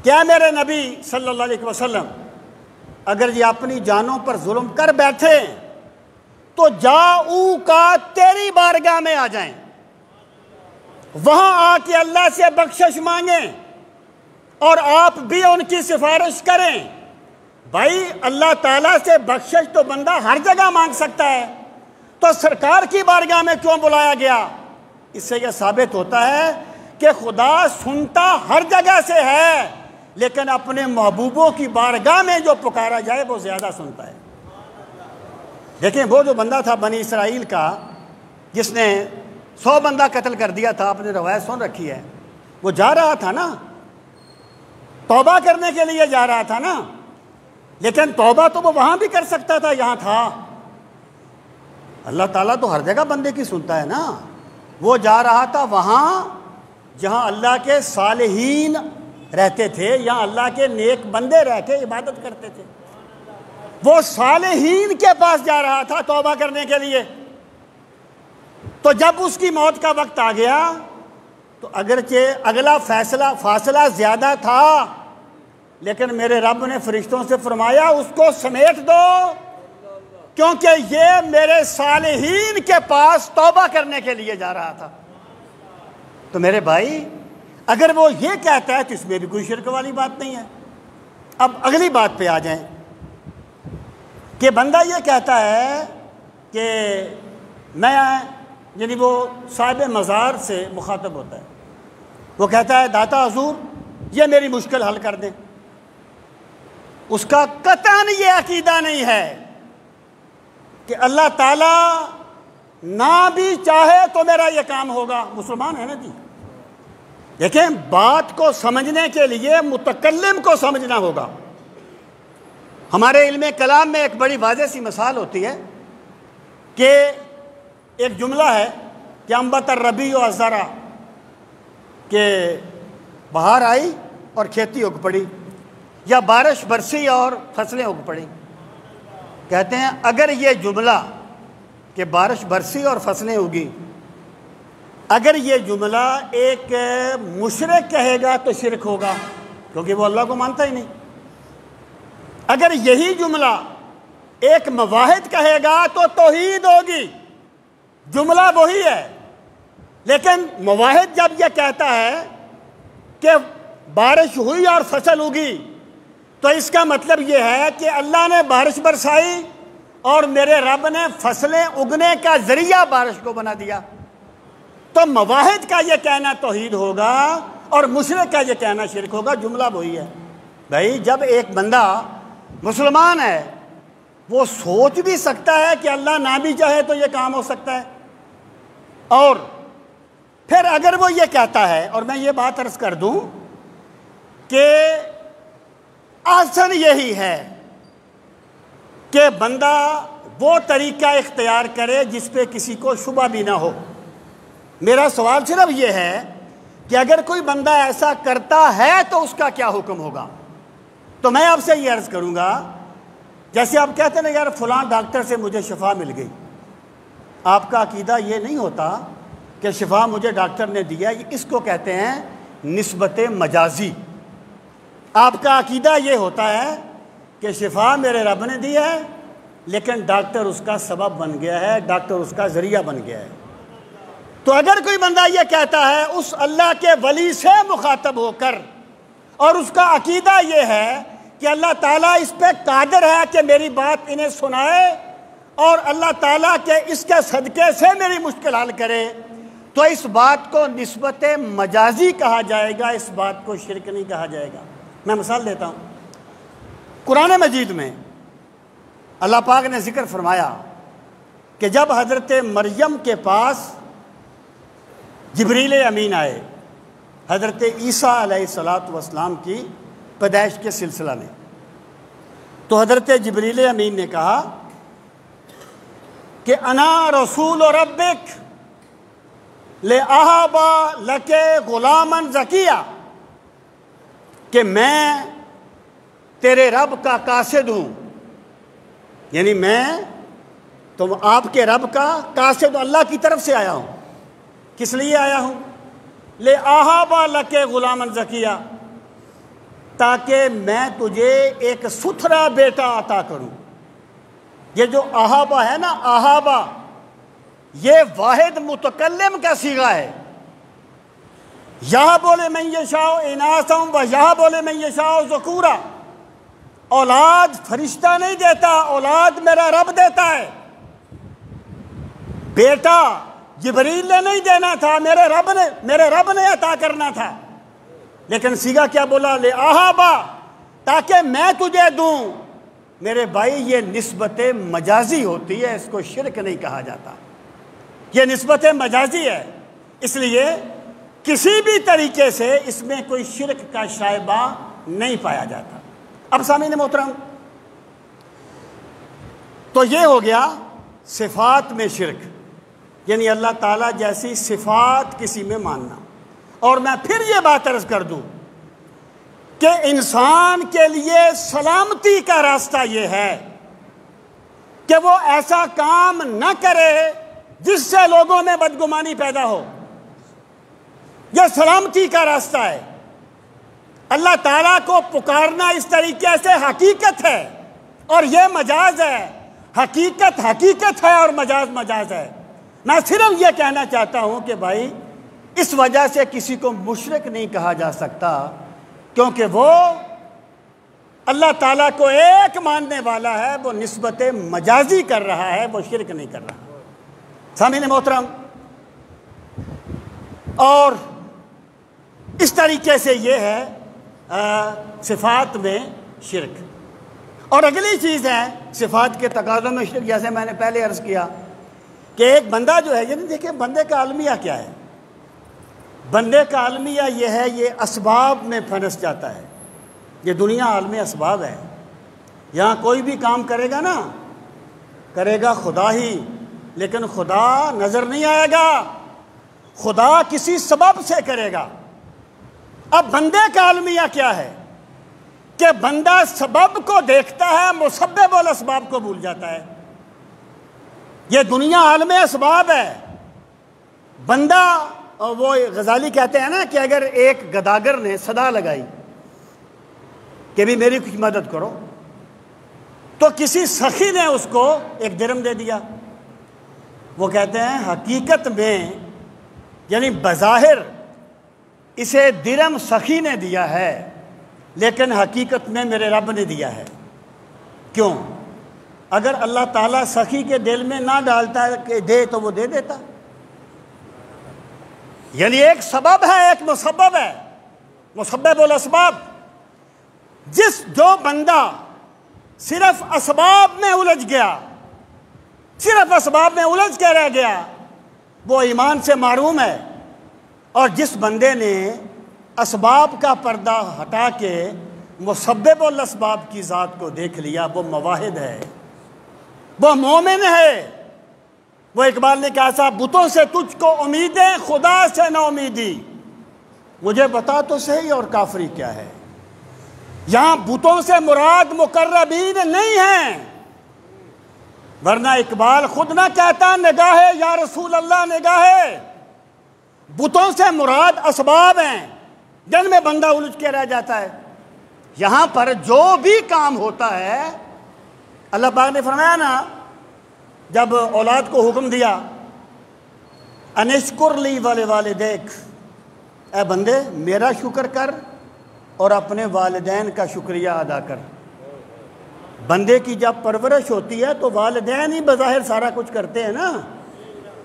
کیا میرے نبی صلی اللہ علیہ وسلم اگر یہ اپنی جانوں پر ظلم کر بیٹھے تو جاؤ تیری بارگاہ میں آ جائیں, وہاں آ کے اللہ سے بخشش مانگیں اور آپ بھی ان کی سفارش کریں. بھائی اللہ تعالیٰ سے بخشش تو بندہ ہر جگہ مانگ سکتا ہے, تو سرکار کی بارگاہ میں کیوں بلایا گیا؟ اس سے یہ ثابت ہوتا ہے کہ خدا سنتا ہر جگہ سے ہے, لیکن اپنے محبوبوں کی بارگاہ میں جو پکارا جائے وہ زیادہ سنتا ہے. دیکھیں وہ جو بندہ تھا بنی اسرائیل کا جس نے 100 بندہ قتل کر دیا تھا, آپ نے روایت سن رکھی ہے, وہ جا رہا تھا نا, توبہ کرنے کے لیے جا رہا تھا نا, لیکن توبہ تو وہ وہاں بھی کر سکتا تھا, یہاں تھا. اللہ تعالیٰ تو ہر جگہ بندے کی سنتا ہے نا. وہ جا رہا تھا وہاں جہاں اللہ کے صالحین رہتے تھے, یہاں اللہ کے نیک بندے رہ کے عبادت کرتے تھے. وہ صالحین کے پاس جا رہا تھا توبہ کرنے کے لیے. تو جب اس کی موت کا وقت آ گیا تو اگرچہ اگلا فاصلہ زیادہ تھا, لیکن میرے رب نے فرشتوں سے فرمایا اس کو سمیٹ دو, کیونکہ یہ میرے صالحین کے پاس توبہ کرنے کے لیے جا رہا تھا. تو میرے بھائی اگر وہ یہ کہتا ہے تو اس میں بھی کوئی شرک والی بات نہیں ہے. اب اگلی بات پہ آ جائیں کہ بندہ یہ کہتا ہے کہ میں یعنی وہ صاحب مزار سے مخاطب ہوتا ہے, وہ کہتا ہے داتا حضور یہ میری مشکل حل کر دیں. اس کا قطعاً یہ عقیدہ نہیں ہے کہ اللہ تعالیٰ نہ بھی چاہے تو میرا یہ کام ہوگا. مسلمان ہے نا جی. دیکھیں بات کو سمجھنے کے لیے متکلم کو سمجھنا ہوگا. ہمارے علم کلام میں ایک بڑی واضح سی مثال ہوتی ہے کہ ایک جملہ ہے کہ انبت الربیع الزرع, کہ بہار آئی اور کھیتی اگ پڑی, یا بارش برسی اور فصلیں اگ پڑی. کہتے ہیں اگر یہ جملہ کہ بارش برسی اور فصلیں اگی, اگر یہ جملہ ایک مشرک کہے گا تو شرک ہوگا, کیونکہ وہ اللہ کو مانتا ہی نہیں. اگر یہی جملہ ایک موحد کہے گا تو توحید ہوگی, جملہ وہی ہے. لیکن موحد جب یہ کہتا ہے کہ بارش ہوئی اور فصل اگی, تو اس کا مطلب یہ ہے کہ اللہ نے بارش برسائی اور میرے رب نے فصلیں اگنے کا ذریعہ بارش کو بنا دیا. تو مواحد کا یہ کہنا توحید ہوگا اور مشرک کا یہ کہنا شرک ہوگا. جملہ وہی ہے بھائی. جب ایک بندہ مسلمان ہے وہ سوچ بھی سکتا ہے کہ اللہ نہ بھی چاہے تو یہ کام ہو سکتا ہے. اور پھر اگر وہ یہ کہتا ہے، اور میں یہ بات عرض کر دوں کہ آسن یہی ہے کہ بندہ وہ طریقہ اختیار کرے جس پہ کسی کو شبہ بھی نہ ہو. میرا سوال صرف یہ ہے کہ اگر کوئی بندہ ایسا کرتا ہے تو اس کا کیا حکم ہوگا؟ تو میں آپ سے یہ عرض کروں گا، جیسے آپ کہتے ہیں نا یار فلاں ڈاکٹر سے مجھے شفا مل گئی، آپ کا عقیدہ یہ نہیں ہوتا کہ شفا مجھے ڈاکٹر نے دیا. اس کو کہتے ہیں نسبت مجازی. آپ کا عقیدہ یہ ہوتا ہے کہ شفا میرے رب نے دی ہے لیکن ڈاکٹر اس کا سبب بن گیا ہے، ڈاکٹر اس کا ذریعہ بن گیا ہے. تو اگر کوئی بندہ یہ کہتا ہے اس اللہ کے ولی سے مخاطب ہو کر، اور اس کا عقیدہ یہ ہے کہ اللہ تعالیٰ اس پہ قادر ہے کہ میری بات انہیں سنائے اور اللہ تعالیٰ کے اس کے صدقے سے میری مشکل حل کرے، تو اس بات کو نسبت مجازی کہا جائے گا، اس بات کو شرک نہیں کہا جائے گا. میں مثال دیتا ہوں. قرآن مجید میں اللہ پاک نے ذکر فرمایا کہ جب حضرت مریم کے پاس جبریل امین آئے حضرت عیسیٰ علیہ السلام کی پیدائش کے سلسلہ میں، تو حضرت جبریل امین نے کہا کہ انا رسول ربک لأہب لک غلاما زکیہ، کہ میں تیرے رب کا قاصد ہوں، یعنی میں تم آپ کے رب کا قاصد اللہ کی طرف سے آیا ہوں. کس لیے آیا ہوں؟ لأہب لک غلاما زکیہ، تاکہ میں تجھے ایک ستھرا بیٹا عطا کروں. یہ جو اہابا ہے نا، اہابا یہ واحد متکلم کا صیغہ ہے. یہاں بولے من یشاء اناثا و یہاں بولے من یشاء ذکورا. اولاد فرشتہ نہیں دیتا، اولاد میرا رب دیتا ہے. بیٹا جبریل نے نہیں دینا تھا، میرے رب نے عطا کرنا تھا. لیکن صیغہ کیا بولا؟ لأہابا، تاکہ میں تجھے دوں. میرے بھائی یہ نسبت مجازی ہوتی ہے، اس کو شرک نہیں کہا جاتا. یہ نسبت مجازی ہے، اس لیے کسی بھی طریقے سے اس میں کوئی شرک کا شائبہ نہیں پایا جاتا. اب سامعین محترم، تو یہ ہو گیا صفات میں شرک، یعنی اللہ تعالیٰ جیسی صفات کسی میں ماننا. اور میں پھر یہ بات عرض کر دوں کہ انسان کے لیے سلامتی کا راستہ یہ ہے کہ وہ ایسا کام نہ کرے جس سے لوگوں میں بدگمانی پیدا ہو. یہ سلامتی کا راستہ ہے. اللہ تعالیٰ کو پکارنا اس طریقے سے حقیقت ہے اور یہ مجاز ہے. حقیقت حقیقت ہے اور مجاز مجاز ہے. میں صرف یہ کہنا چاہتا ہوں کہ بھائی اس وجہ سے کسی کو مشرک نہیں کہا جا سکتا، کیونکہ وہ اللہ تعالیٰ کو ایک ماننے والا ہے، وہ نسبت مجازی کر رہا ہے، وہ شرک نہیں کر رہا. سامعین محترم، اور اس طریقے سے یہ ہے صفات میں شرک. اور اگلی چیز ہے صفات کے تقاضوں میں شرک، جیسے میں نے پہلے عرض کیا کہ ایک بندہ جو ہے، یعنی دیکھیں بندے کا المیہ کیا ہے. بندے کا المیہ یہ ہے، یہ اسباب میں پھنس جاتا ہے. یہ دنیا عالم اسباب ہے. یہاں کوئی بھی کام کرے گا نا، کرے گا خدا ہی، لیکن خدا نظر نہیں آئے گا، خدا کسی سبب سے کرے گا. اب بندے کا المیہ کیا ہے کہ بندہ سبب کو دیکھتا ہے، مسبب الاسباب کو بھول جاتا ہے. یہ دنیا عالم اسباب ہے. بندہ، وہ غزالی کہتے ہیں نا کہ اگر ایک گداگر نے صدا لگائی کہ بھی میری کچھ مدد کرو، تو کسی سخی نے اس کو ایک درم دے دیا. وہ کہتے ہیں حقیقت میں، یعنی بظاہر اسے درم سخی نے دیا ہے، لیکن حقیقت میں میرے رب نے دیا ہے۔ کیوں؟ اگر اللہ تعالیٰ سخی کے دل میں نہ ڈالتا ہے کہ دے تو وہ دے دیتا۔ یعنی ایک سبب ہے، ایک مسبب ہے، مسبب الاسباب۔ جو بندہ صرف اسباب میں الجھ گیا، صرف اسباب میں الجھ کے رہ گیا، وہ ایمان سے محروم ہے۔ اور جس بندے نے اسباب کا پردہ ہٹا کے مسبب الاسباب کی ذات کو دیکھ لیا، وہ موحد ہے، وہ مومن ہے۔ وہ اقبال نے کہا تھا، بتوں سے تجھ کو امیدیں، خدا سے نا امیدی، مجھے بتا تو صحیح اور کافری کیا ہے۔ یہاں بتوں سے مراد مقربین نہیں ہیں، ورنہ اقبال خود نہ کہتا نگاہ یا رسول اللہ نگاہ۔ بتوں سے مراد اسباب ہیں جن میں بندہ الجھ کے رہ جاتا ہے۔ یہاں پر جو بھی کام ہوتا ہے، اللہ پاک نے فرمایا نا، جب اولاد کو حکم دیا، انشکر لی ولوالدیک، اے بندے میرا شکر کر اور اپنے والدین کا شکریہ ادا کر۔ بندے کی جب پرورش ہوتی ہے تو والدین ہی بظاہر سارا کچھ کرتے ہیں نا،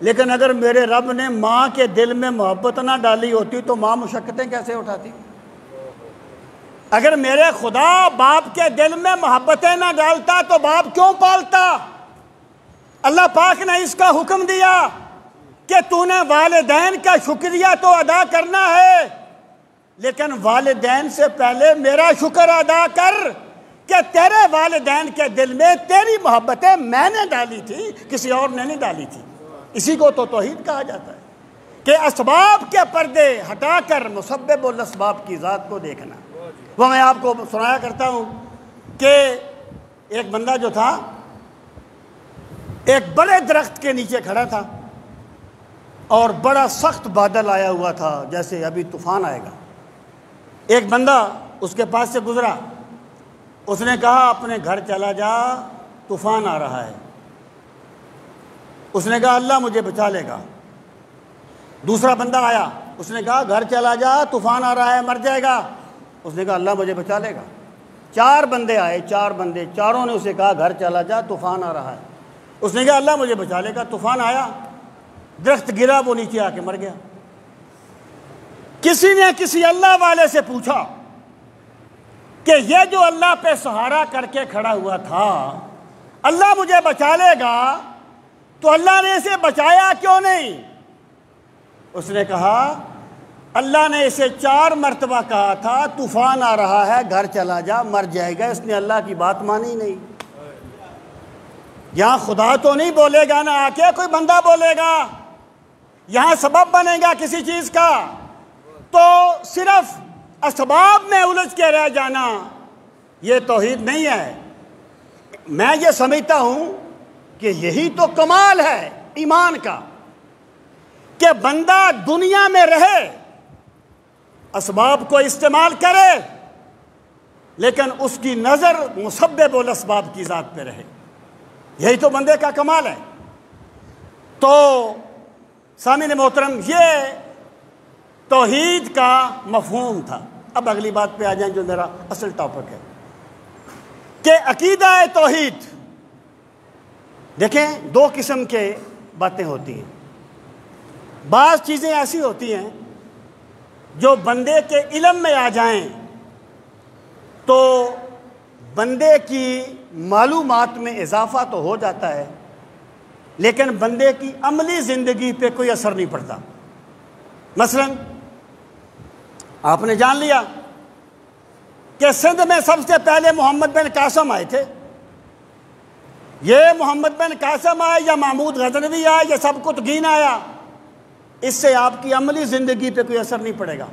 لیکن اگر میرے رب نے ماں کے دل میں محبت نہ ڈالی ہوتی تو ماں مشقتیں کیسے اٹھاتی؟ اگر میرے خدا باپ کے دل میں محبتیں نہ ڈالتا تو باپ کیوں پالتا؟ اللہ پاک نے اس کا حکم دیا کہ تو نے والدین کا شکریہ تو ادا کرنا ہے، لیکن والدین سے پہلے میرا شکر ادا کر کہ تیرے والدین کے دل میں تیری محبتیں میں نے ڈالی تھی، کسی اور نے نہیں ڈالی تھی۔ اسی کو تو توحید کہا جاتا ہے کہ اسباب کے پردے ہٹا کر مسبب الاسباب کی ذات کو دیکھنا۔ وہ میں آپ کو سنایا کرتا ہوں کہ ایک بندہ جو تھا ایک بڑے درخت کے نیچے کھڑا تھا اور بڑا سخت بادل آیا ہوا تھا، جیسے ابھی طوفان آئے گا۔ ایک بندہ اس کے پاس سے گزرا، اس نے کہا اپنے گھر چلا جا، طوفان آ رہا ہے۔ اس نے کہا اللہ مجھے بچا لے گا۔ دوسرا بندہ آیا، اس نے کہا گھر چلا جا، طوفان آ رہا ہے، مر جائے گا۔ اس نے کہا اللہ مجھے بچا لے گا۔ 4 بندے آئے، 4 بندے، چاروں نے اسے کہا گھر چلا جا، طوفان آ رہا ہے۔ اس نے کہا اللہ مجھے بچا لے گا۔ طوفان آیا، درخت گرا، وہ نیچے آ کے مر گیا۔ کسی نے کسی اللہ والے سے پوچھا کہ یہ جو اللہ پہ سہارا کر کے کھڑا ہوا تھا، اللہ مجھے بچا لے گا، تو اللہ نے اسے بچایا کیوں نہیں؟ اس نے کہا اللہ نے اسے 4 مرتبہ کہا تھا طوفان آ رہا ہے، گھر چلا جا، مر جائے گا، اس نے اللہ کی بات مانی نہیں۔ یہاں خدا تو نہیں بولے گا نا آ کے، کوئی بندہ بولے گا، یہاں سبب بنے گا کسی چیز کا، تو صرف اسباب میں الجھ کے رہ جانا یہ توحید نہیں ہے۔ میں یہ سمجھتا ہوں کہ یہی تو کمال ہے ایمان کا، کہ بندہ دنیا میں رہے، اسباب کو استعمال کرے، لیکن اس کی نظر مسبب الاسباب کی ذات پہ رہے۔ یہی تو بندے کا کمال ہے۔ تو سامعین محترم، یہ توحید کا مفہوم تھا۔ اب اگلی بات پہ آ جائیں جو میرا اصل ٹاپک ہے کہ عقیدہ توحید۔ دیکھیں 2 قسم کے باتیں ہوتی ہیں۔ بعض چیزیں ایسی ہوتی ہیں جو بندے کے علم میں آ جائیں تو بندے کی معلومات میں اضافہ تو ہو جاتا ہے، لیکن بندے کی عملی زندگی پہ کوئی اثر نہیں پڑتا۔ مثلا آپ نے جان لیا کہ سندھ میں سب سے پہلے محمد بن قاسم آئے تھے۔ یہ محمد بن قاسم آئے یا محمود غزنوی آئے یا سب کچھ گین آیا، اس سے آپ کی عملی زندگی پہ کوئی اثر نہیں پڑے گا۔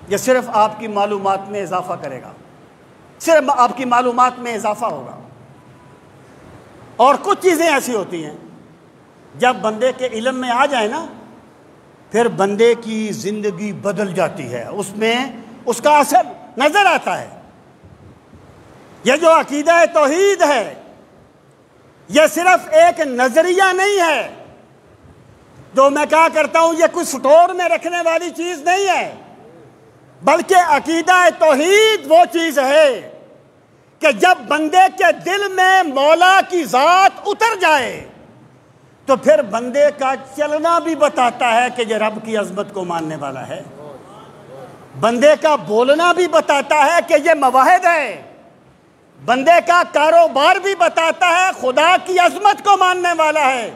یہ صرف آپ کی معلومات میں اضافہ کرے گا، صرف آپ کی معلومات میں اضافہ ہوگا۔ اور کچھ چیزیں ایسی ہوتی ہیں جب بندے کے علم میں آ جائے نا، پھر بندے کی زندگی بدل جاتی ہے، اس میں اس کا اثر نظر آتا ہے۔ یہ جو عقیدہ توحید ہے، یہ صرف ایک نظریہ نہیں ہے جو میں کہا کرتا ہوں، یہ کوئی سٹور میں رکھنے والی چیز نہیں ہے۔ بلکہ عقیدہ توحید وہ چیز ہے کہ جب بندے کے دل میں مولا کی ذات اتر جائے تو پھر بندے کا چلنا بھی بتاتا ہے کہ یہ رب کی عظمت کو ماننے والا ہے، بندے کا بولنا بھی بتاتا ہے کہ یہ مواحد ہے، بندے کا کاروبار بھی بتاتا ہے خدا کی عظمت کو ماننے والا ہے،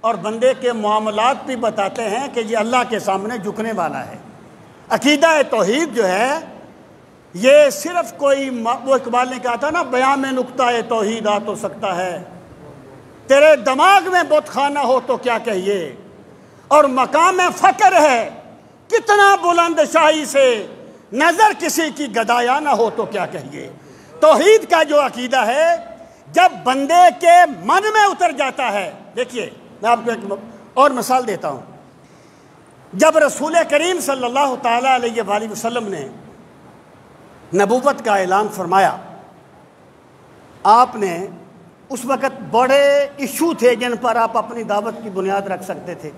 اور بندے کے معاملات بھی بتاتے ہیں کہ یہ اللہ کے سامنے جھکنے والا ہے۔ عقیدہ توحید جو ہے یہ صرف کوئی وہ اقبال نے کہا تھا نا، بیان میں نقطہ توحید آ تو سکتا ہے، تیرے دماغ میں بت خانہ ہو تو کیا کہیے، اور مقام فقر ہے کتنا بلند شاہی سے، نظر کسی کی گدایا نہ ہو تو کیا کہیے۔ توحید کا جو عقیدہ ہے جب بندے کے من میں اتر جاتا ہے، دیکھیے میں آپ کو ایک اور مثال دیتا ہوں۔ جب رسول کریم صلی اللہ تعالیٰ علیہ وآلہ وسلم نے نبوت کا اعلان فرمایا، آپ نے اس وقت بڑے ایشو تھے جن پر آپ اپنی دعوت کی بنیاد رکھ سکتے تھے۔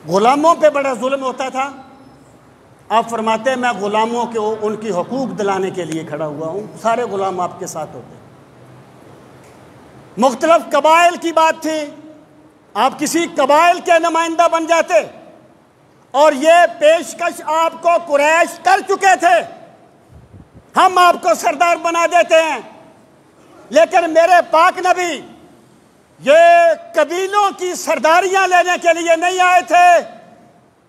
غلاموں پہ بڑا ظلم ہوتا تھا، آپ فرماتے ہیں میں غلاموں کے ان کی حقوق دلانے کے لیے کھڑا ہوا ہوں، سارے غلام آپ کے ساتھ ہوتے۔ مختلف قبائل کی بات تھی، آپ کسی قبائل کے نمائندہ بن جاتے، اور یہ پیشکش آپ کو قریش کر چکے تھے، ہم آپ کو سردار بنا دیتے ہیں، لیکن میرے پاک نبی یہ قبیلوں کی سرداریاں لینے کے لیے نہیں آئے تھے،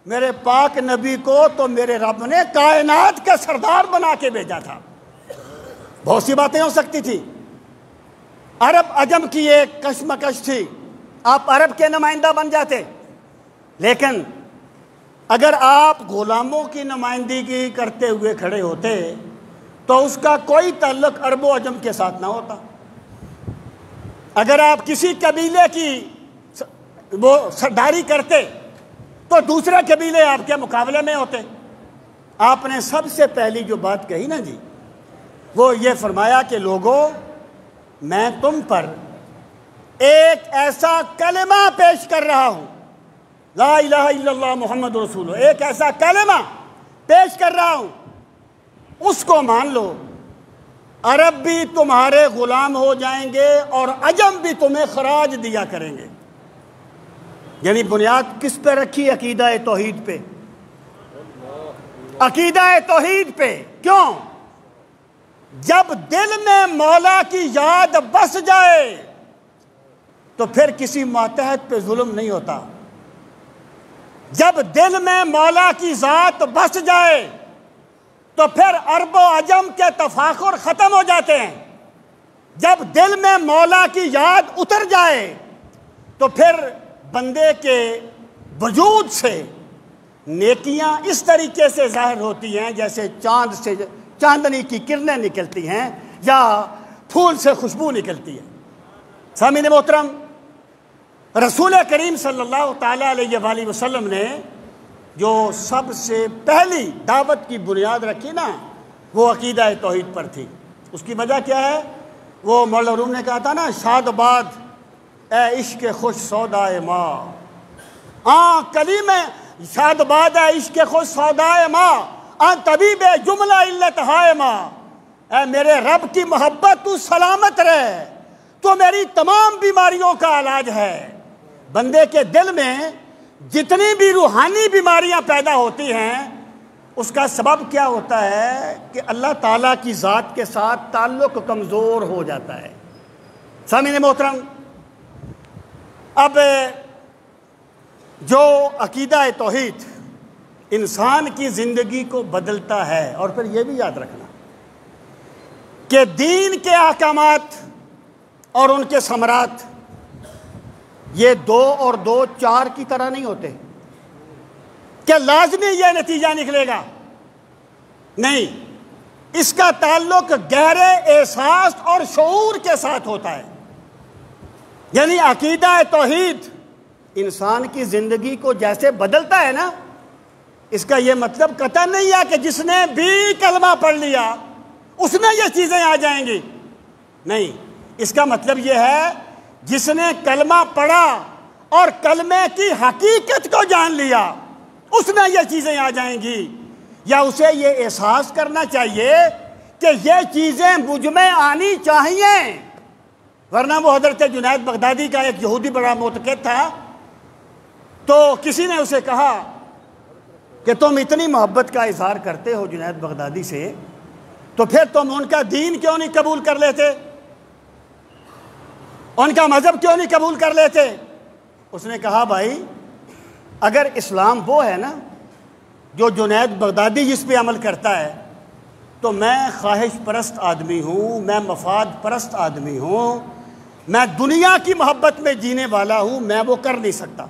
میرے پاک نبی کو تو میرے رب نے کائنات کا سردار بنا کے بھیجا تھا۔ بہت سی باتیں ہو سکتی تھی، عرب عجم کی ایک کشمکش تھی، آپ عرب کے نمائندہ بن جاتے، لیکن اگر آپ غلاموں کی نمائندگی کرتے ہوئے کھڑے ہوتے تو اس کا کوئی تعلق عرب و عجم کے ساتھ نہ ہوتا۔ اگر آپ کسی قبیلے کی وہ سرداری کرتے تو دوسرے قبیلے آپ کے مقابلے میں ہوتے۔ آپ نے سب سے پہلی جو بات کہی نا جی، وہ یہ فرمایا کہ لوگوں، میں تم پر ایک ایسا کلمہ پیش کر رہا ہوں، لا الہ الا اللہ محمد رسول اللہ، ایک ایسا کلمہ پیش کر رہا ہوں، اس کو مان لو، عرب بھی تمہارے غلام ہو جائیں گے اور عجم بھی تمہیں خراج دیا کریں گے۔ یعنی بنیاد کس پہ رکھی؟ عقیدہ توحید پہ، عقیدہ توحید پہ۔ کیوں؟ جب دل میں مولا کی یاد بس جائے تو پھر کسی ماتحت پہ ظلم نہیں ہوتا۔ جب دل میں مولا کی ذات بس جائے تو پھر عرب و عجم کے تفاخر ختم ہو جاتے ہیں۔ جب دل میں مولا کی یاد اتر جائے تو پھر بندے کے وجود سے نیکیاں اس طریقے سے ظاہر ہوتی ہیں جیسے چاند سے چاندنی کی کرنیں نکلتی ہیں یا پھول سے خوشبو نکلتی ہے۔ سامعین محترم، رسول کریم صلی اللہ تعالیٰ علیہ وآلہ وسلم نے جو سب سے پہلی دعوت کی بنیاد رکھی نا، وہ عقیدہ توحید پر تھی۔ اس کی وجہ کیا ہے؟ وہ مولا روم نے کہا تھا نا، شاد باد اے عشق خوش سودائے ماں، کلیم شاد باد اے عشق خوش سودائے ماں، طبیب جملہ علت ہائے ماں، اے میرے رب کی محبت تو سلامت رہے، تو میری تمام بیماریوں کا علاج ہے۔ بندے کے دل میں جتنی بھی روحانی بیماریاں پیدا ہوتی ہیں اس کا سبب کیا ہوتا ہے کہ اللہ تعالیٰ کی ذات کے ساتھ تعلق کمزور ہو جاتا ہے۔ سامعین محترم، اب جو عقیدہ توحید انسان کی زندگی کو بدلتا ہے، اور پھر یہ بھی یاد رکھنا کہ دین کے احکامات اور ان کے ثمرات یہ 2 اور 2 4 کی طرح نہیں ہوتے کہ لازمی یہ نتیجہ نکلے گا، نہیں، اس کا تعلق گہرے احساس اور شعور کے ساتھ ہوتا ہے۔ یعنی عقیدہ توحید انسان کی زندگی کو جیسے بدلتا ہے نا، اس کا یہ مطلب قطعا نہیں ہے کہ جس نے بھی کلمہ پڑھ لیا اس میں یہ چیزیں آ جائیں گی، نہیں، اس کا مطلب یہ ہے جس نے کلمہ پڑھا اور کلمے کی حقیقت کو جان لیا اس میں یہ چیزیں آ جائیں گی۔ یا اسے یہ احساس کرنا چاہیے کہ یہ چیزیں مجھ میں آنی چاہیے، ورنہ وہ حضرت جنید بغدادی کا ایک یہودی بڑا معتقد تھا، تو کسی نے اسے کہا کہ تم اتنی محبت کا اظہار کرتے ہو جنید بغدادی سے، تو پھر تم ان کا دین کیوں نہیں قبول کر لیتے، ان کا مذہب کیوں نہیں قبول کر لیتے؟ اس نے کہا بھائی اگر اسلام وہ ہے نا جو جنید بغدادی جس پہ عمل کرتا ہے، تو میں خواہش پرست آدمی ہوں، میں مفاد پرست آدمی ہوں، میں دنیا کی محبت میں جینے والا ہوں، میں وہ کر نہیں سکتا۔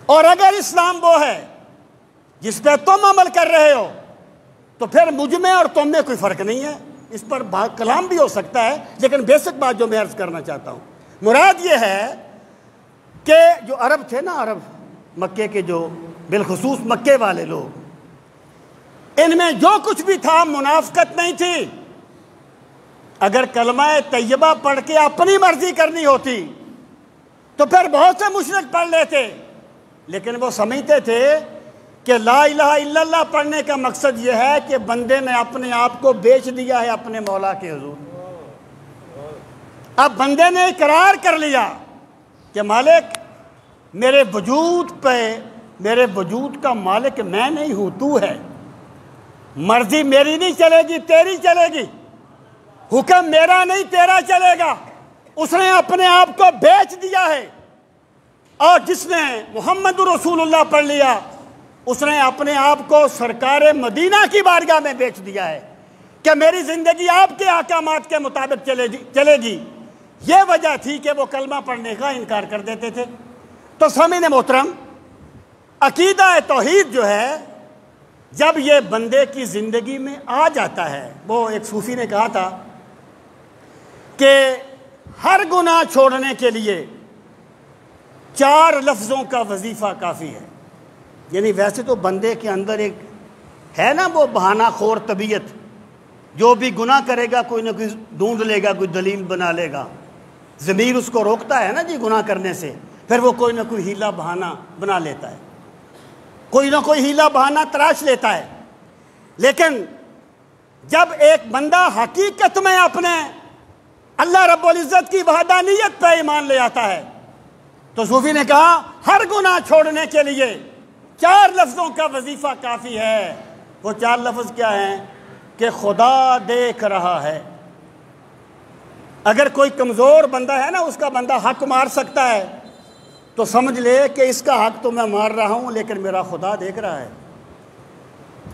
اور اگر اسلام وہ ہے جس پہ تم عمل کر رہے ہو تو پھر مجھ میں اور تم میں کوئی فرق نہیں ہے۔ اس پر کلام بھی ہو سکتا ہے، لیکن بیسک بات جو میں عرض کرنا چاہتا ہوں، مراد یہ ہے کہ جو عرب تھے نا، عرب مکے کے، جو بالخصوص مکے والے لوگ، ان میں جو کچھ بھی تھا منافقت نہیں تھی۔ اگر کلمہ طیبہ پڑھ کے اپنی مرضی کرنی ہوتی تو پھر بہت سے مشرک پڑھ لیتے، لیکن وہ سمجھتے تھے کہ لا الہ الا اللہ پڑھنے کا مقصد یہ ہے کہ بندے نے اپنے آپ کو بیچ دیا ہے اپنے مولا کے حضور۔ اب بندے نے اقرار کر لیا کہ مالک میرے وجود پہ، میرے وجود کا مالک میں نہیں ہوں، تو ہے، مرضی میری نہیں چلے گی، تیری چلے گی، حکم میرا نہیں تیرا چلے گا۔ اس نے اپنے آپ کو بیچ دیا ہے، اور جس نے محمد رسول اللہ پڑھ لیا اس نے اپنے آپ کو سرکار مدینہ کی بارگاہ میں بیچ دیا ہے کہ میری زندگی آپ کے احکامات کے مطابق چلے گی۔ یہ وجہ تھی کہ وہ کلمہ پڑھنے کا انکار کر دیتے تھے۔ تو سامعین محترم، عقیدہ توحید جو ہے جب یہ بندے کی زندگی میں آ جاتا ہے، وہ ایک صوفی نے کہا تھا کہ ہر گناہ چھوڑنے کے لیے 4 لفظوں کا وظیفہ کافی ہے۔ یعنی ویسے تو بندے کے اندر ایک ہے نا وہ بہانہ خور طبیعت، جو بھی گناہ کرے گا کوئی نہ کوئی ڈھونڈ لے گا، کوئی دلیل بنا لے گا، ضمیر اس کو روکتا ہے نا جی گناہ کرنے سے، پھر وہ کوئی نہ کوئی ہیلا بہانہ بنا لیتا ہے، کوئی نہ کوئی ہیلا بہانہ تراش لیتا ہے۔ لیکن جب ایک بندہ حقیقت میں اپنے اللہ رب العزت کی وحدانیت پہ ایمان لے آتا ہے تو صوفی نے کہا ہر گناہ چھوڑنے کے لیے 4 لفظوں کا وظیفہ کافی ہے۔ وہ 4 لفظ کیا ہیں؟ کہ خدا دیکھ رہا ہے۔ اگر کوئی کمزور بندہ ہے نا، اس کا بندہ حق مار سکتا ہے، تو سمجھ لے کہ اس کا حق تو میں مار رہا ہوں لیکن میرا خدا دیکھ رہا ہے۔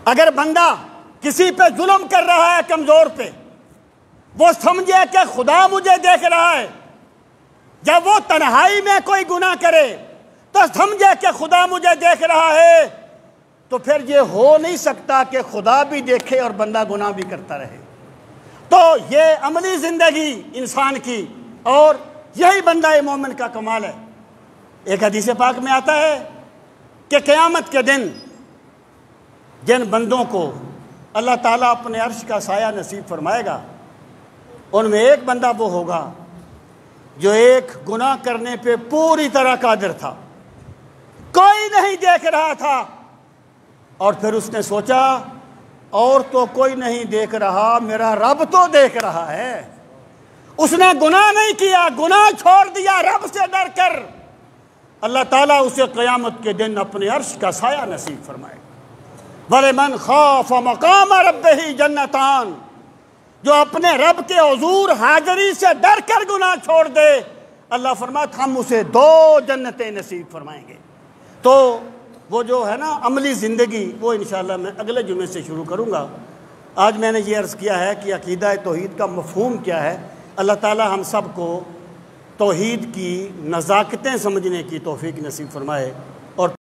اگر بندہ کسی پہ ظلم کر رہا ہے کمزور پہ، وہ سمجھے کہ خدا مجھے دیکھ رہا ہے۔ جب وہ تنہائی میں کوئی گناہ کرے تو سمجھے کہ خدا مجھے دیکھ رہا ہے، تو پھر یہ ہو نہیں سکتا کہ خدا بھی دیکھے اور بندہ گناہ بھی کرتا رہے۔ تو یہ عملی زندگی انسان کی، اور یہی بندہ مومن کا کمال ہے۔ ایک حدیث پاک میں آتا ہے کہ قیامت کے دن جن بندوں کو اللہ تعالیٰ اپنے عرش کا سایہ نصیب فرمائے گا، ان میں ایک بندہ وہ ہوگا جو ایک گناہ کرنے پہ پوری طرح قادر تھا، کوئی نہیں دیکھ رہا تھا، اور پھر اس نے سوچا اور تو کوئی نہیں دیکھ رہا، میرا رب تو دیکھ رہا ہے۔ اس نے گناہ نہیں کیا، گناہ چھوڑ دیا رب سے ڈر کر، اللہ تعالیٰ اسے قیامت کے دن اپنے عرش کا سایہ نصیب فرمائے گا۔ وَلِمَنْ خَافَ مَقَامَ رَبِّهِ جَنَّتَانِ، جو اپنے رب کے حضور حاضری سے ڈر کر گناہ چھوڑ دے، اللہ فرماتا ہم اسے 2 جنتیں نصیب فرمائیں گے۔ تو وہ جو ہے نا عملی زندگی، وہ انشاءاللہ میں اگلے جمعے سے شروع کروں گا۔ آج میں نے یہ عرض کیا ہے کہ عقیدہ توحید کا مفہوم کیا ہے۔ اللہ تعالی ہم سب کو توحید کی نزاکتیں سمجھنے کی توفیق نصیب فرمائے۔